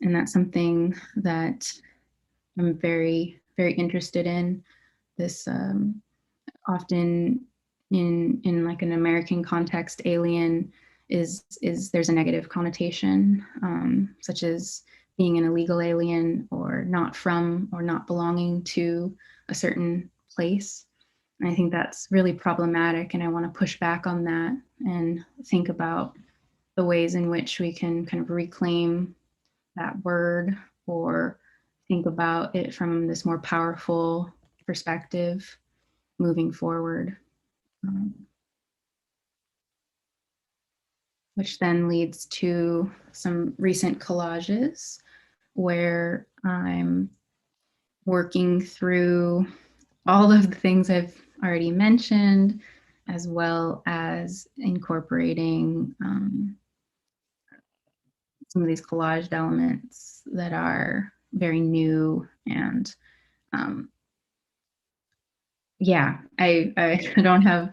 that's something that I'm very, very interested in. This often in like an American context, alien is there's a negative connotation, such as being an illegal alien, or not from or not belonging to a certain place. And I think that's really problematic, and I want to push back on that and think about the ways in which we can kind of reclaim that word, or think about it from this more powerful perspective moving forward. Which then leads to some recent collages where I'm working through all of the things I've already mentioned, as well as incorporating some of these collaged elements that are very new. And yeah, I don't have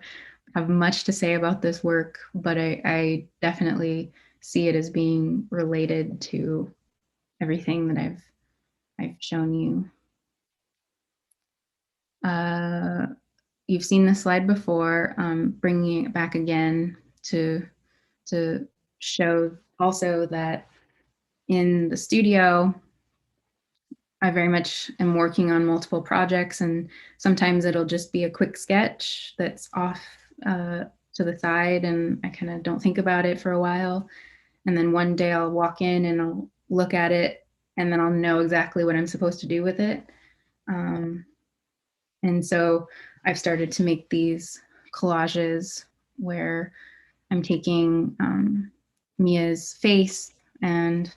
much to say about this work, but I definitely see it as being related to everything that I've shown you. You've seen this slide before. Bringing it back again to show also that in the studio, I very much am working on multiple projects, and sometimes it'll just be a quick sketch that's off to the side, and I kind of don't think about it for a while. And then one day I'll walk in and I'll look at it, and then I'll know exactly what I'm supposed to do with it. And so I've started to make these collages where I'm taking Mia's face and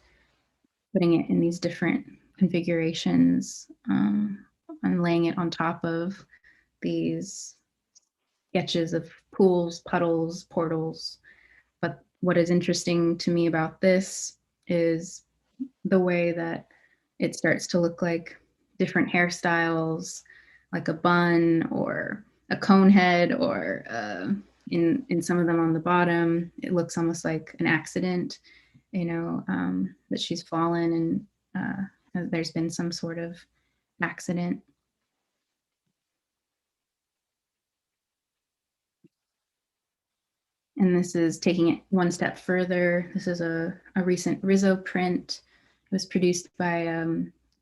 putting it in these different configurations and laying it on top of these sketches of pools, puddles, portals. But what is interesting to me about this is the way that it starts to look like different hairstyles, like a bun or a cone head, or in some of them on the bottom, it looks almost like an accident, you know, that she's fallen and there's been some sort of accident. And this is taking it one step further. This is a recent Rizzo print. It was produced by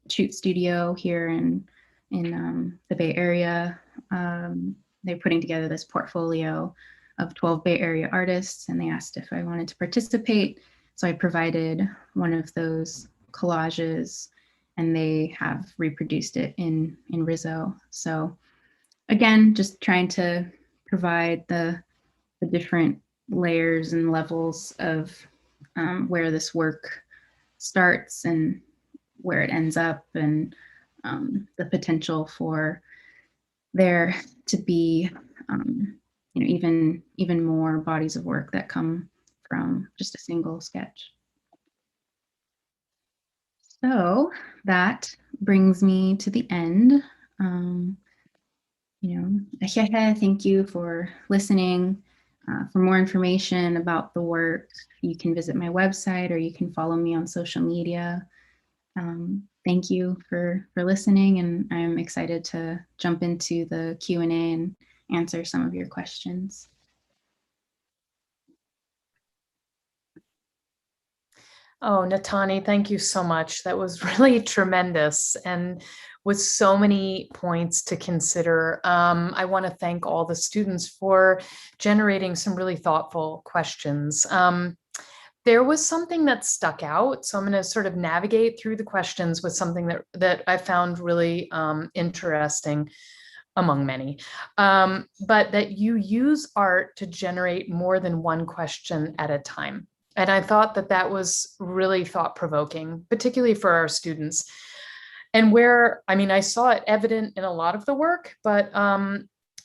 Shoot Studio here in the Bay Area. They're putting together this portfolio of 12 Bay Area artists, and they asked if I wanted to participate. So I provided one of those collages, and they have reproduced it in Rizzo. So again, just trying to provide the different layers and levels of where this work starts and where it ends up, and the potential for there to be you know, even more bodies of work that come from just a single sketch. So that brings me to the end. You know, thank you for listening. For more information about the work, you can visit my website, or you can follow me on social media. Thank you for listening, and I'm excited to jump into the Q&A and answer some of your questions. Oh, Natani, thank you so much. That was really tremendous, and with so many points to consider. I want to thank all the students for generating some really thoughtful questions. There was something that stuck out, so I'm going to sort of navigate through the questions with something that I found really interesting, among many, but that you use art to generate more than one question at a time. And I thought that that was really thought-provoking, particularly for our students. And where, I mean, I saw it evident in a lot of the work, but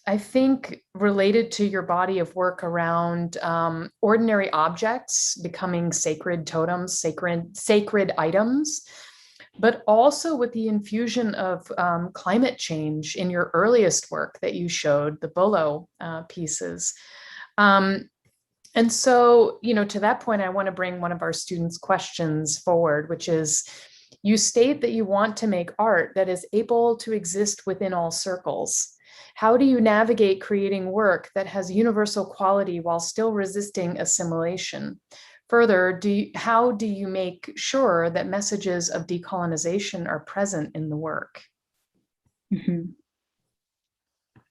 I think related to your body of work around ordinary objects becoming sacred totems, sacred items, but also with the infusion of climate change in your earliest work that you showed, the bolo pieces. And so, you know, to that point, I want to bring one of our students' questions forward, which is, you state that you want to make art that is able to exist within all circles. How do you navigate creating work that has universal quality while still resisting assimilation? Further, how do you make sure that messages of decolonization are present in the work? Mm-hmm.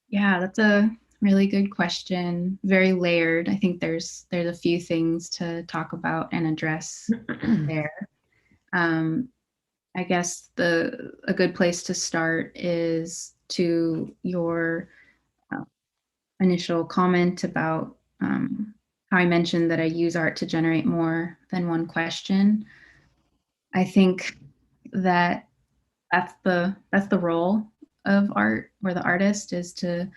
Yeah, that's a really good question. Very layered. I think there's a few things to talk about and address there. Um, I guess a good place to start is to your uh, initial comment about how I mentioned that I use art to generate more than one question. I think that that's the role of art or the artist is to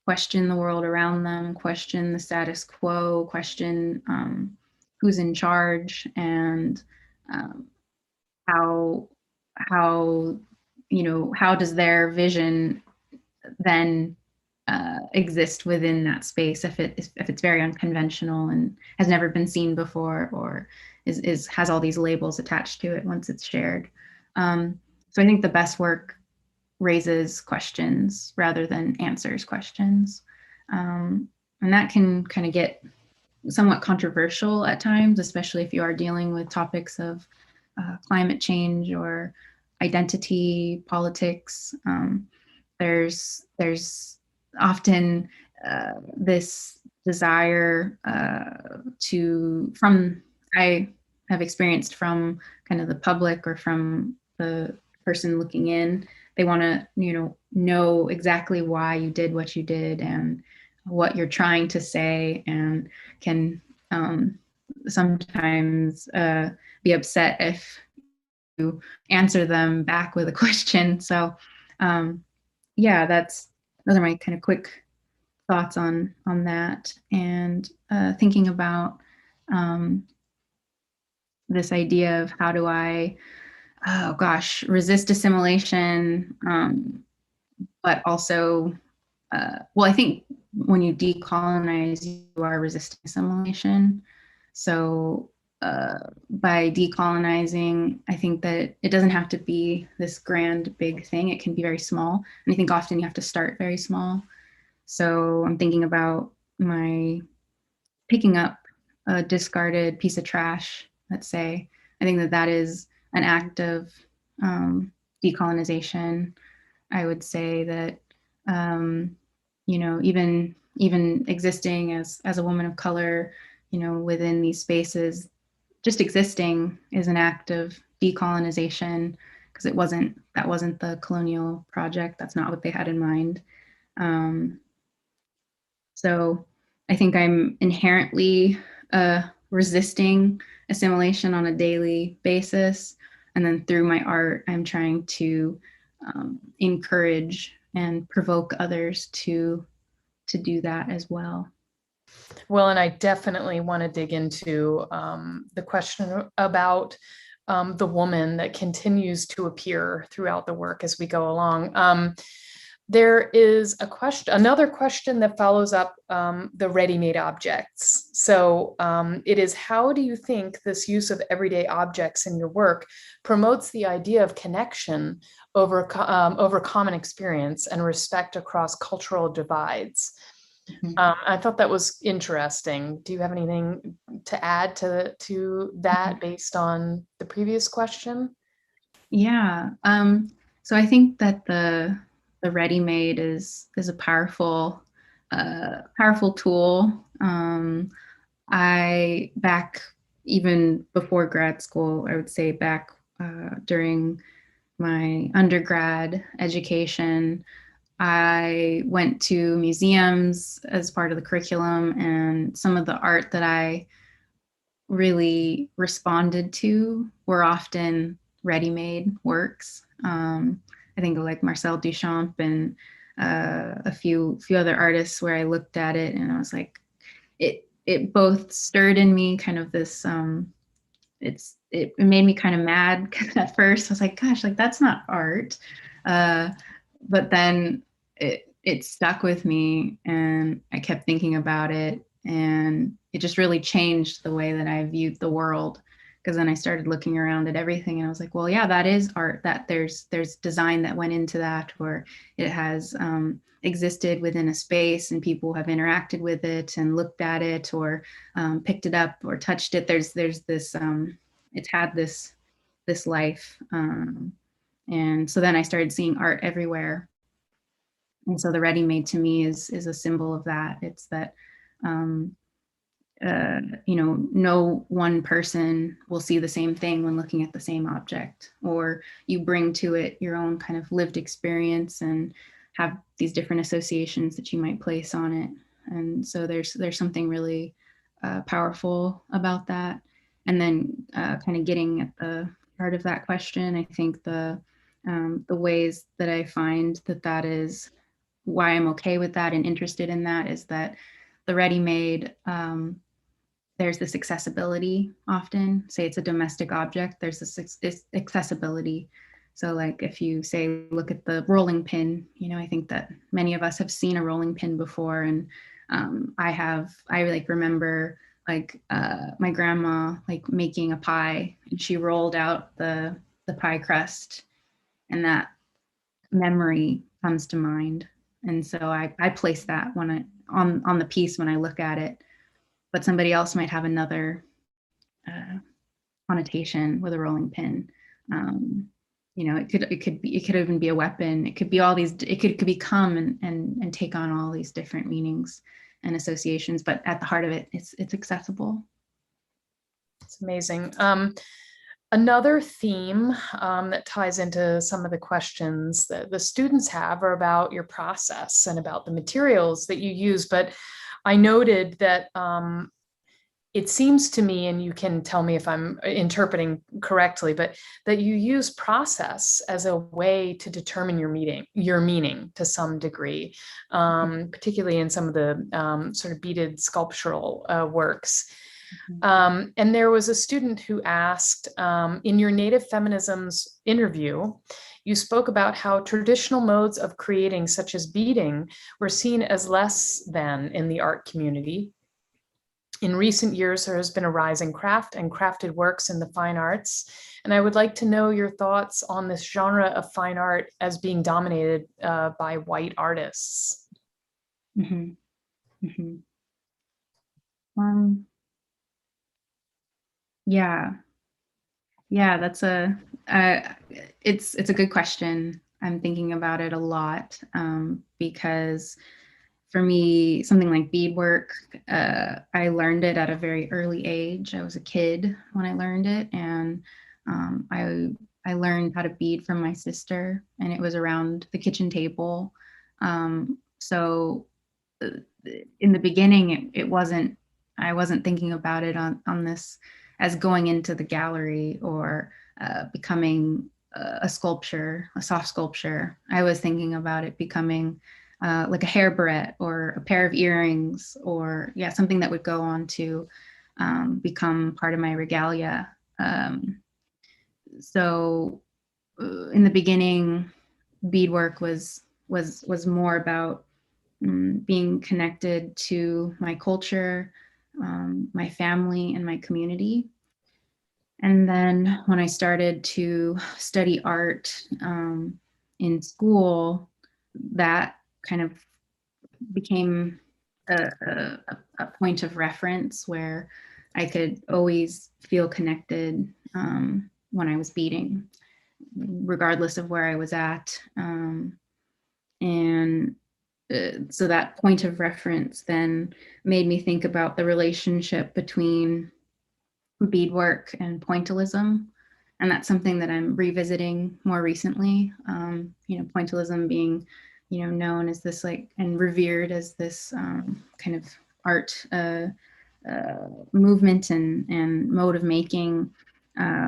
question the world around them, question the status quo, question who's in charge, and um, how how how does their vision then exist within that space if it's very unconventional and has never been seen before, or is has all these labels attached to it once it's shared. So I think the best work raises questions rather than answers questions. And that can kind of get somewhat controversial at times, especially if you are dealing with topics of climate change or identity politics. There's often this desire to from I have experienced from kind of the public or from the person looking in. They want to know exactly why you did what you did and what you're trying to say, and can sometimes be upset if you answer them back with a question. So um, yeah, those are my kind of quick thoughts on that, and thinking about um, this idea of how do I, oh gosh, resist assimilation, but also, well, I think when you decolonize, you are resisting assimilation. So by decolonizing, I think that it doesn't have to be this grand, big thing. It can be very small. And I think often you have to start very small. So I'm thinking about my picking up a discarded piece of trash, let's say. I think that that is an act of decolonization. I would say that even existing as a woman of color, within these spaces, just existing is an act of decolonization, because that wasn't the colonial project. That's not what they had in mind. Um, so I think I'm inherently resisting assimilation on a daily basis. And then through my art, I'm trying to encourage and provoke others to do that as well. Well, and I definitely want to dig into the question about the woman that continues to appear throughout the work as we go along. There is another question that follows up the ready-made objects. So it is, how do you think this use of everyday objects in your work promotes the idea of connection over common experience and respect across cultural divides? I thought that was interesting. Do you have anything to add to that based on the previous question? Yeah. So I think that the ready-made is a powerful tool. I back even before grad school, I would say back during my undergrad education, I went to museums as part of the curriculum, and some of the art that I really responded to were often ready-made works. I think of like Marcel Duchamp and a few other artists where I looked at it and I was like, it both stirred in me kind of this it made me kind of mad at first. I was like, gosh, like that's not art. But then it stuck with me and I kept thinking about it, and it just really changed the way that I viewed the world. Because then I started looking around at everything and I was like, well, yeah, that is art. That there's design that went into that, or it has existed within a space and people have interacted with it and looked at it, or picked it up or touched it. There's this it's had this life, and so then I started seeing art everywhere. And so the ready-made to me is a symbol of that. It's that, no one person will see the same thing when looking at the same object, or you bring to it your own kind of lived experience and have these different associations that you might place on it. And so there's something really powerful about that. And then kind of getting at the heart of that question, I think the ways that I find that is why I'm okay with that and interested in that is that the ready-made, there's this accessibility often. Say it's a domestic object, there's this accessibility. So like if you say, look at the rolling pin, I think that many of us have seen a rolling pin before. And I like remember like my grandma like making a pie, and she rolled out the pie crust, and that memory comes to mind. And so I place that when on the piece when I look at it, but somebody else might have another connotation with a rolling pin. It could even be a weapon. It could be all these. It could become and take on all these different meanings and associations. But at the heart of it, it's accessible. It's amazing. Another theme that ties into some of the questions that the students have are about your process and about the materials that you use. But I noted that it seems to me, and you can tell me if I'm interpreting correctly, but that you use process as a way to determine your meaning to some degree, particularly in some of the sort of beaded sculptural works. And there was a student who asked, in your Native Feminisms interview, you spoke about how traditional modes of creating, such as beading, were seen as less than in the art community. In recent years, there has been a rise in craft and crafted works in the fine arts. And I would like to know your thoughts on this genre of fine art as being dominated by white artists. Mm-hmm. Mm-hmm. Yeah, that's it's a good question. I'm thinking about it a lot because for me, something like beadwork, I learned it at a very early age. I was a kid when I learned it, and I learned how to bead from my sister, and it was around the kitchen table. So in the beginning, it wasn't. I wasn't thinking about it on this as going into the gallery or becoming a sculpture, a soft sculpture. I was thinking about it becoming like a hair barrette or a pair of earrings, or something that would go on to become part of my regalia. So in the beginning, beadwork was more about being connected to my culture, my family, and my community. And then when I started to study art in school, that kind of became a point of reference where I could always feel connected when I was beading, regardless of where I was at. And so that point of reference then made me think about the relationship between beadwork and pointillism. And that's something that I'm revisiting more recently. Pointillism being, known as this and revered as this kind of art movement and mode of making,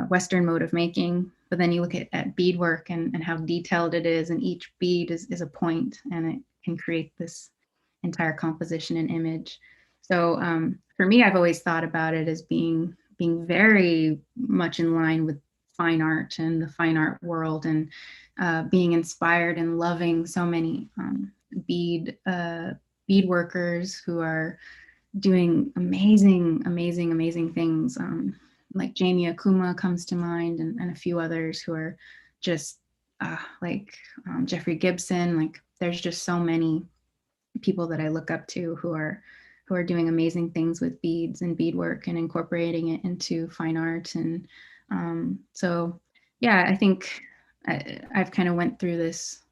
Western mode of making. But then you look at beadwork and how detailed it is, and each bead is a point, and it can create this entire composition and image. So for me, I've always thought about it as being very much in line with fine art and the fine art world, and being inspired and loving so many bead workers who are doing amazing things. Like Jamie Akuma comes to mind, and a few others who are just Jeffrey Gibson. Like there's just so many people that I look up to who are doing amazing things with beads and beadwork and incorporating it into fine art. And I think I've kind of went through this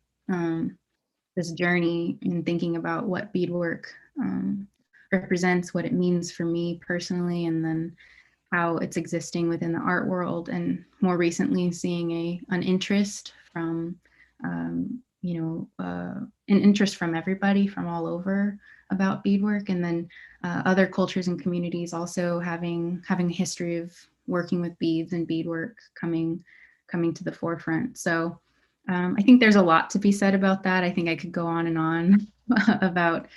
this journey in thinking about what beadwork represents, what it means for me personally, and then how it's existing within the art world, and more recently seeing an interest from an interest from everybody from all over about beadwork, and then other cultures and communities also having a history of working with beads and beadwork coming to the forefront. So I think there's a lot to be said about that. I think I could go on and on about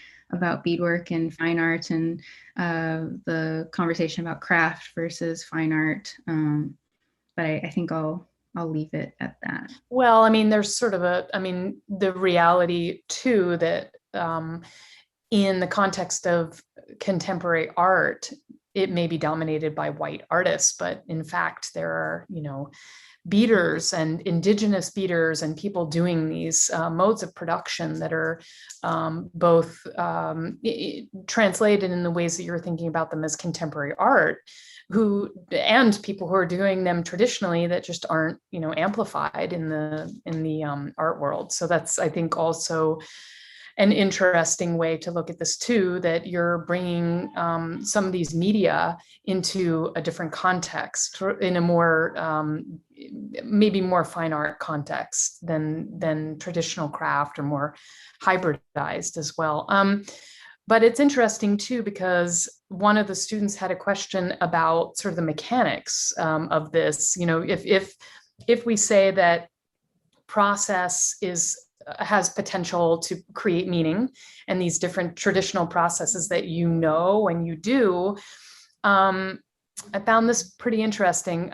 beadwork and fine art, and the conversation about craft versus fine art. But I think I'll leave it at that. Well, I mean, there's sort of the reality too that in the context of contemporary art, it may be dominated by white artists, but in fact, there are, beaters and indigenous beaters and people doing these modes of production that are both translated in the ways that you're thinking about them as contemporary art, and people who are doing them traditionally that just aren't, amplified in the art world. So that's, I think, also an interesting way to look at this too, that you're bringing some of these media into a different context, in a more maybe more fine art context than traditional craft, or more hybridized as well. But it's interesting too, because one of the students had a question about sort of the mechanics of this. If we say that process has potential to create meaning, and these different traditional processes that when you do, I found this pretty interesting.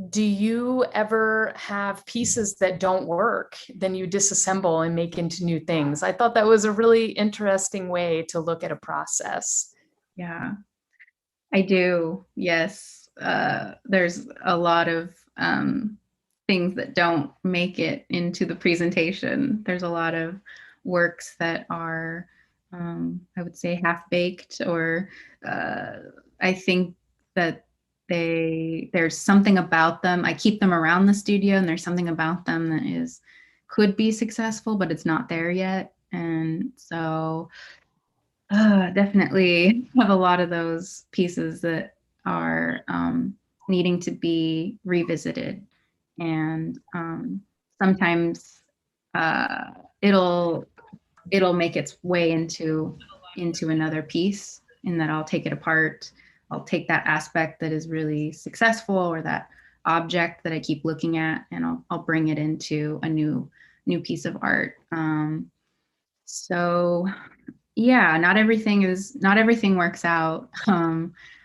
Do you ever have pieces that don't work, then you disassemble and make into new things? I thought that was a really interesting way to look at a process. Yeah, I do. Yes. There's a lot of things that don't make it into the presentation. There's a lot of works that are, I would say, half-baked, or I think that there's something about them. I keep them around the studio, and there's something about them that could be successful, but it's not there yet. And so definitely have a lot of those pieces that are needing to be revisited. And sometimes it'll make its way into another piece, in that I'll take it apart. I'll take that aspect that is really successful, or that object that I keep looking at, and I'll bring it into a new piece of art. So yeah, not everything works out,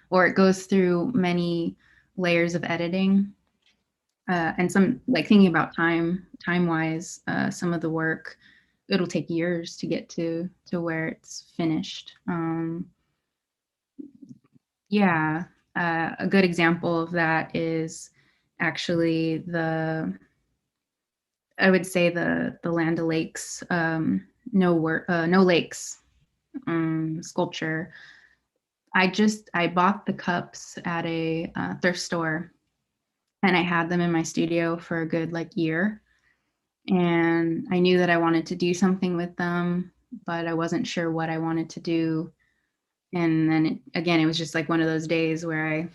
or it goes through many layers of editing. And some, like, thinking about time-wise, some of the work, it'll take years to get to where it's finished. Yeah, a good example of that is actually I would say the Land O'Lakes, No Lakes sculpture. I bought the cups at a thrift store, and I had them in my studio for a good year. And I knew that I wanted to do something with them, but I wasn't sure what I wanted to do. And then it was just one of those days where I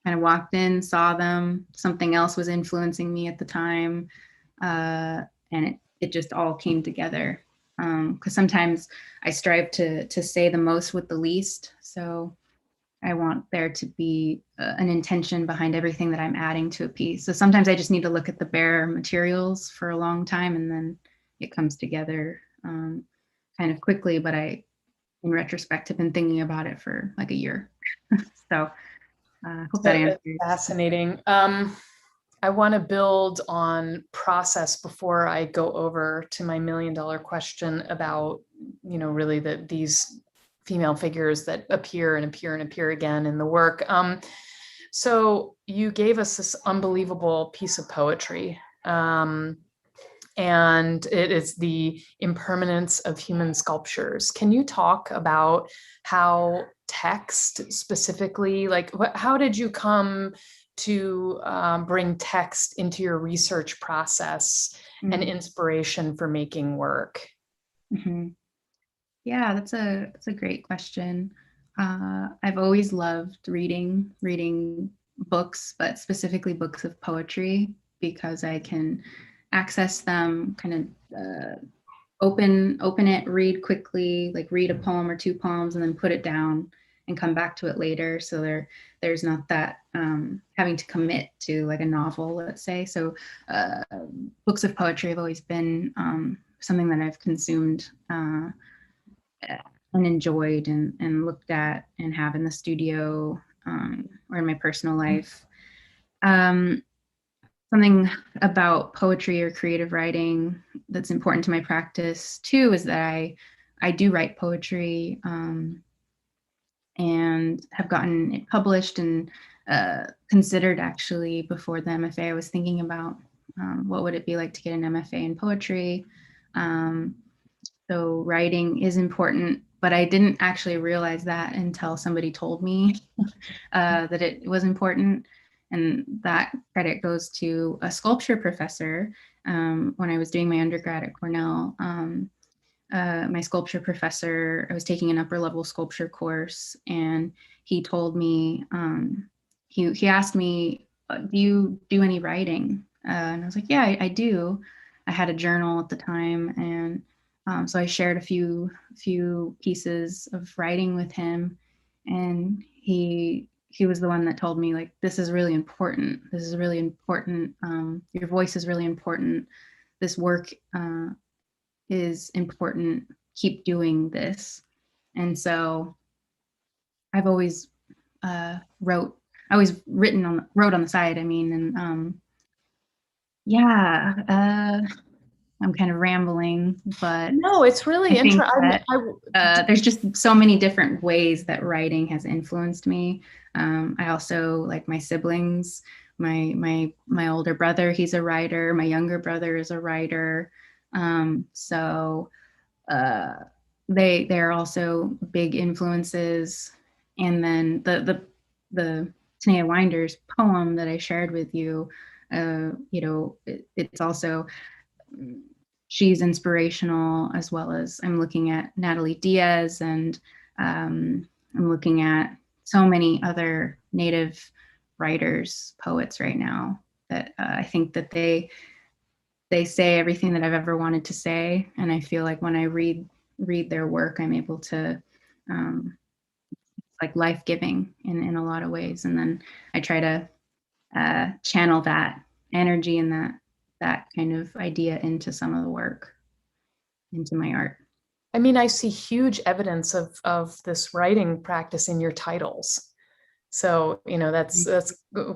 kind of walked in, saw them, something else was influencing me at the time. And it just all came together. Because sometimes I strive to say the most with the least. So I want there to be an intention behind everything that I'm adding to a piece. So sometimes I just need to look at the bare materials for a long time, and then it comes together kind of quickly. But in retrospect, have been thinking about it for a year. So hope that answers. Fascinating. I want to build on process before I go over to my $1 million question about, really these female figures that appear and appear and appear again in the work. So you gave us this unbelievable piece of poetry, and it is the impermanence of human sculptures. Can you talk about how text specifically, how did you come to bring text into your research process and inspiration for making work? hmm Yeah, that's a great question. I've always loved reading books, but specifically books of poetry, because I can access them, kind of open it, read quickly, like read a poem or two poems, and then put it down and come back to it later. So there's not that having to commit to like a novel, let's say. So uh, books of poetry have always been something that I've consumed and enjoyed and looked at and have in the studio or in my personal life. Um, Something about poetry or creative writing that's important to my practice too is that I do write poetry and have gotten it published and considered actually before the MFA. I was thinking about what would it be like to get an MFA in poetry. Um, so writing is important, but I didn't actually realize that until somebody told me that it was important. And that credit goes to a sculpture professor when I was doing my undergrad at Cornell. My sculpture professor, I was taking an upper level sculpture course, and he told me, he asked me, do you do any writing? And I was like, yeah, I do. I had a journal at the time, and so I shared a few pieces of writing with him, and he was the one that told me, like, this is really important. This is really important. Your voice is really important. This work is important. Keep doing this. And so I've always wrote on the side. I mean, and yeah, I'm kind of rambling, but No, it's really I think interesting. that there's just so many different ways that writing has influenced me. I also, like my siblings, my older brother, he's a writer. My younger brother is a writer. So uh, they're also big influences. And then the Tanya Winder's poem that I shared with you, it's also, she's inspirational, as well as I'm looking at Natalie Diaz, and I'm looking at so many other Native writers, poets right now, that I think that they say everything that I've ever wanted to say. And I feel like when I read their work, I'm able to, like, life-giving in a lot of ways. And then I try to channel that energy and that kind of idea into some of the work, into my art. I mean, I see huge evidence of this writing practice in your titles. So, that's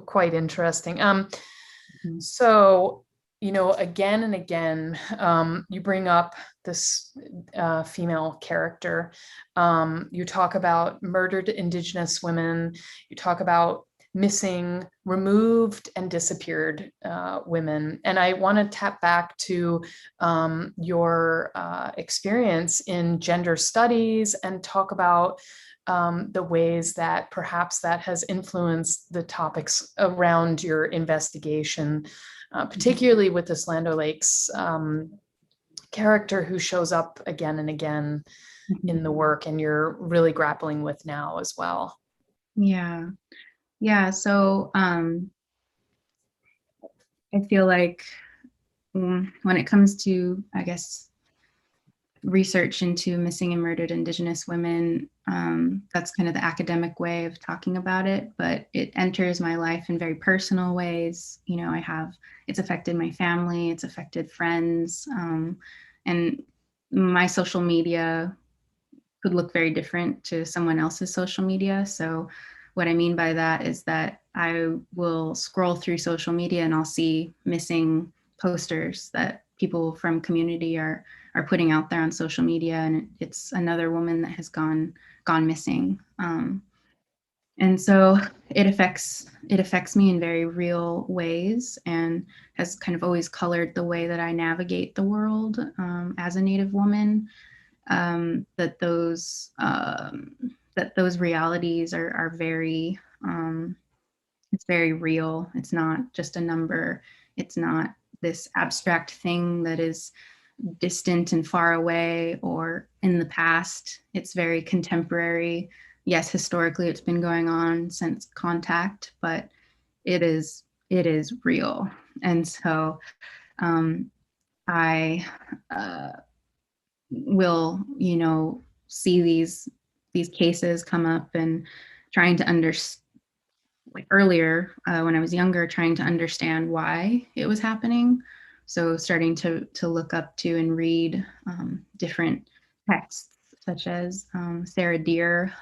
quite interesting. Mhm. So, again and again, you bring up this female character. You talk about murdered Indigenous women. You talk about missing, removed, and disappeared women. And I want to tap back to your experience in gender studies and talk about the ways that perhaps that has influenced the topics around your investigation, particularly with this Land O'Lakes character who shows up again and again in the work, and you're really grappling with now as well. Yeah. Yeah. So I feel like when it comes to, I guess, research into missing and murdered Indigenous women, that's kind of the academic way of talking about it, but it enters my life in very personal ways. It's affected my family, it's affected friends, and my social media could look very different to someone else's social media. So what I mean by that is that I will scroll through social media and I'll see missing posters that people from community are putting out there on social media, and it's another woman that has gone missing. And so it affects me in very real ways, and has kind of always colored the way that I navigate the world as a Native woman. That those realities are very, it's very real. It's not just a number. It's not this abstract thing that is distant and far away or in the past. It's very contemporary. Yes, historically it's been going on since contact, but it is real. And so I will, see these cases come up and trying to understand, like earlier when I was younger, trying to understand why it was happening. So starting to look up to and read different texts, such as Sarah Deer,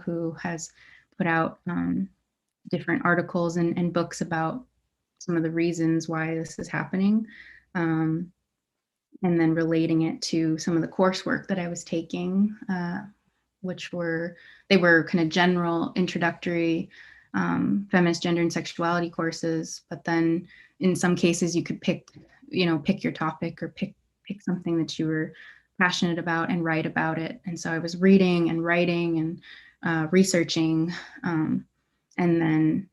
who has put out different articles and books about some of the reasons why this is happening. And then relating it to some of the coursework that I was taking, which were kind of general introductory feminist gender and sexuality courses. But then in some cases you could pick your topic or pick something that you were passionate about and write about it. And so I was reading and writing and researching, and then,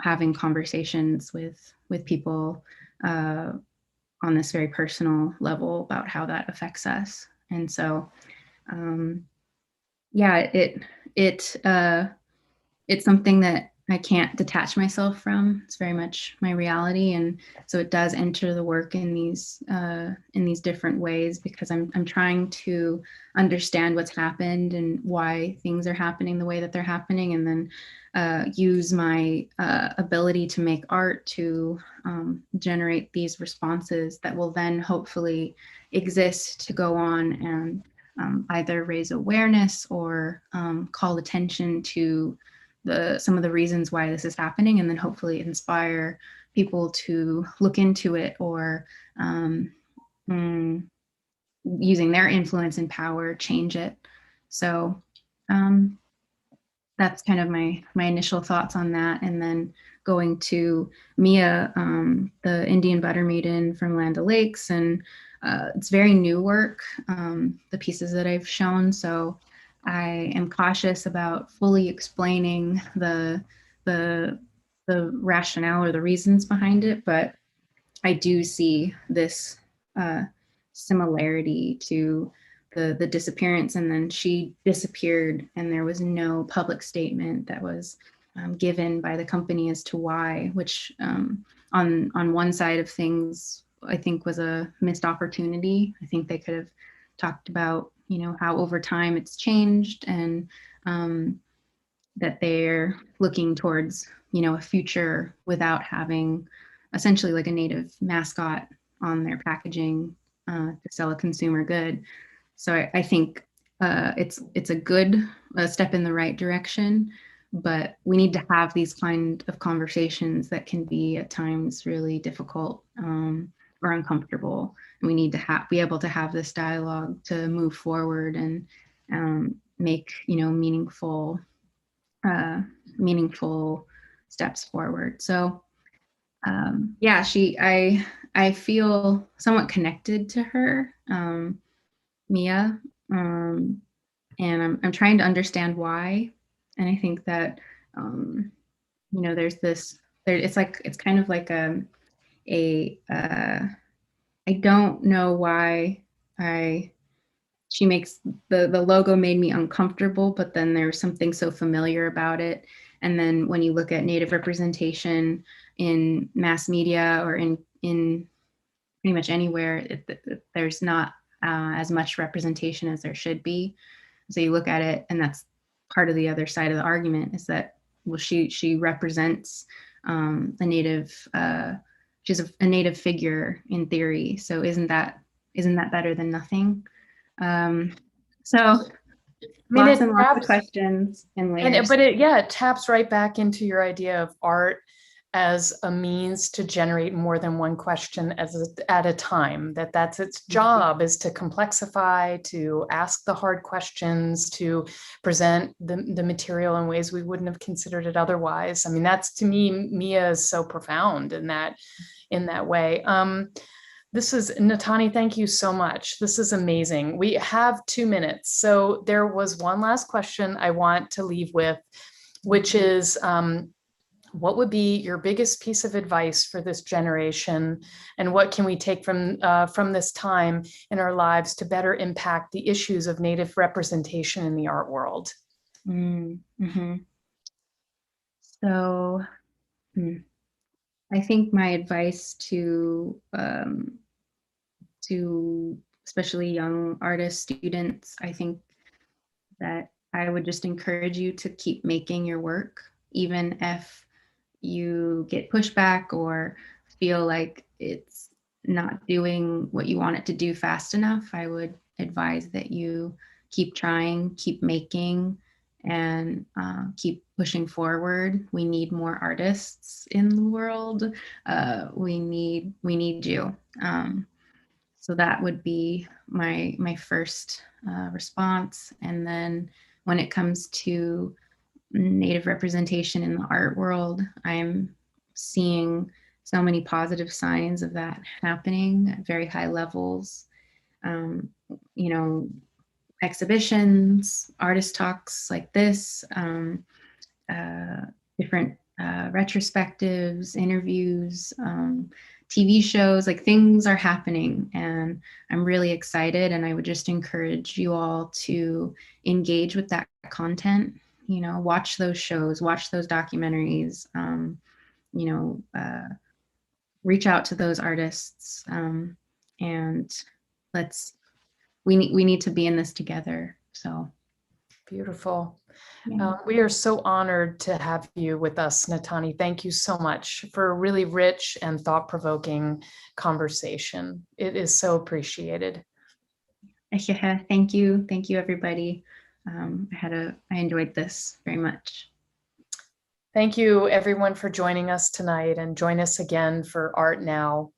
having conversations with people on this very personal level about how that affects us. And so, yeah, it's something that I can't detach myself from. It's very much my reality, and so it does enter the work in these different ways, because I'm trying to understand what's happened and why things are happening the way that they're happening, and then use my ability to make art to generate these responses that will then hopefully exist to go on and either raise awareness or call attention to some of the reasons why this is happening, and then hopefully inspire people to look into it, or using their influence and power change it. So that's kind of my initial thoughts on that. And then going to Mia, the Indian butter maiden from Land O'Lakes, and it's very new work, the pieces that I've shown. So I am cautious about fully explaining the rationale or the reasons behind it, but I do see this similarity to the disappearance. And then she disappeared, and there was no public statement that was given by the company as to why, which on one side of things, I think was a missed opportunity. I think they could have talked about, how over time it's changed, and that they're looking towards, a future without having essentially like a native mascot on their packaging to sell a consumer good. So I think it's a good step in the right direction, but we need to have these kind of conversations that can be at times really difficult or uncomfortable. And we need to be able to have this dialogue to move forward and make meaningful steps forward. So yeah, I feel somewhat connected to her, Mia, and I'm trying to understand why. And I think that there's this it's kind of like I don't know why she makes the logo made me uncomfortable, but then there's something so familiar about it. And then when you look at Native representation in mass media or in pretty much anywhere, there's not as much representation as there should be. So you look at it, and that's part of the other side of the argument, is that, well, she represents a Native, she's a Native figure in theory. So isn't that better than nothing? So lots and lots of questions and layers. But it taps right back into your idea of art as a means to generate more than one question at a time, that's its job, is to complexify, to ask the hard questions, to present the material in ways we wouldn't have considered it otherwise. I mean, that's, to me, Mia is so profound in that way. This is Natani, thank you so much. This is amazing. We have 2 minutes. So there was one last question I want to leave with, which is, what would be your biggest piece of advice for this generation? And what can we take from this time in our lives to better impact the issues of Native representation in the art world? Mm-hmm. So I think my advice to especially young artists, students, I think that I would just encourage you to keep making your work, even if you get pushback or feel like it's not doing what you want it to do fast enough. I would advise that you keep trying, keep making, and keep pushing forward. We need more artists in the world. We need you. So that would be my first response. And then when it comes to Native representation in the art world, I'm seeing so many positive signs of that happening at very high levels. You know, exhibitions, artist talks like this, different retrospectives, interviews, TV shows, like things are happening, and I'm really excited. And I would just encourage you all to engage with that content. You know, watch those shows, watch those documentaries. You know, reach out to those artists, and we need to be in this together. So beautiful. yeah. We are so honored to have you with us, Natani. Thank you so much for a really rich and thought-provoking conversation. It is so appreciated. Yeah, thank you, everybody. I enjoyed this very much. Thank you, everyone, for joining us tonight, and join us again for Art Now.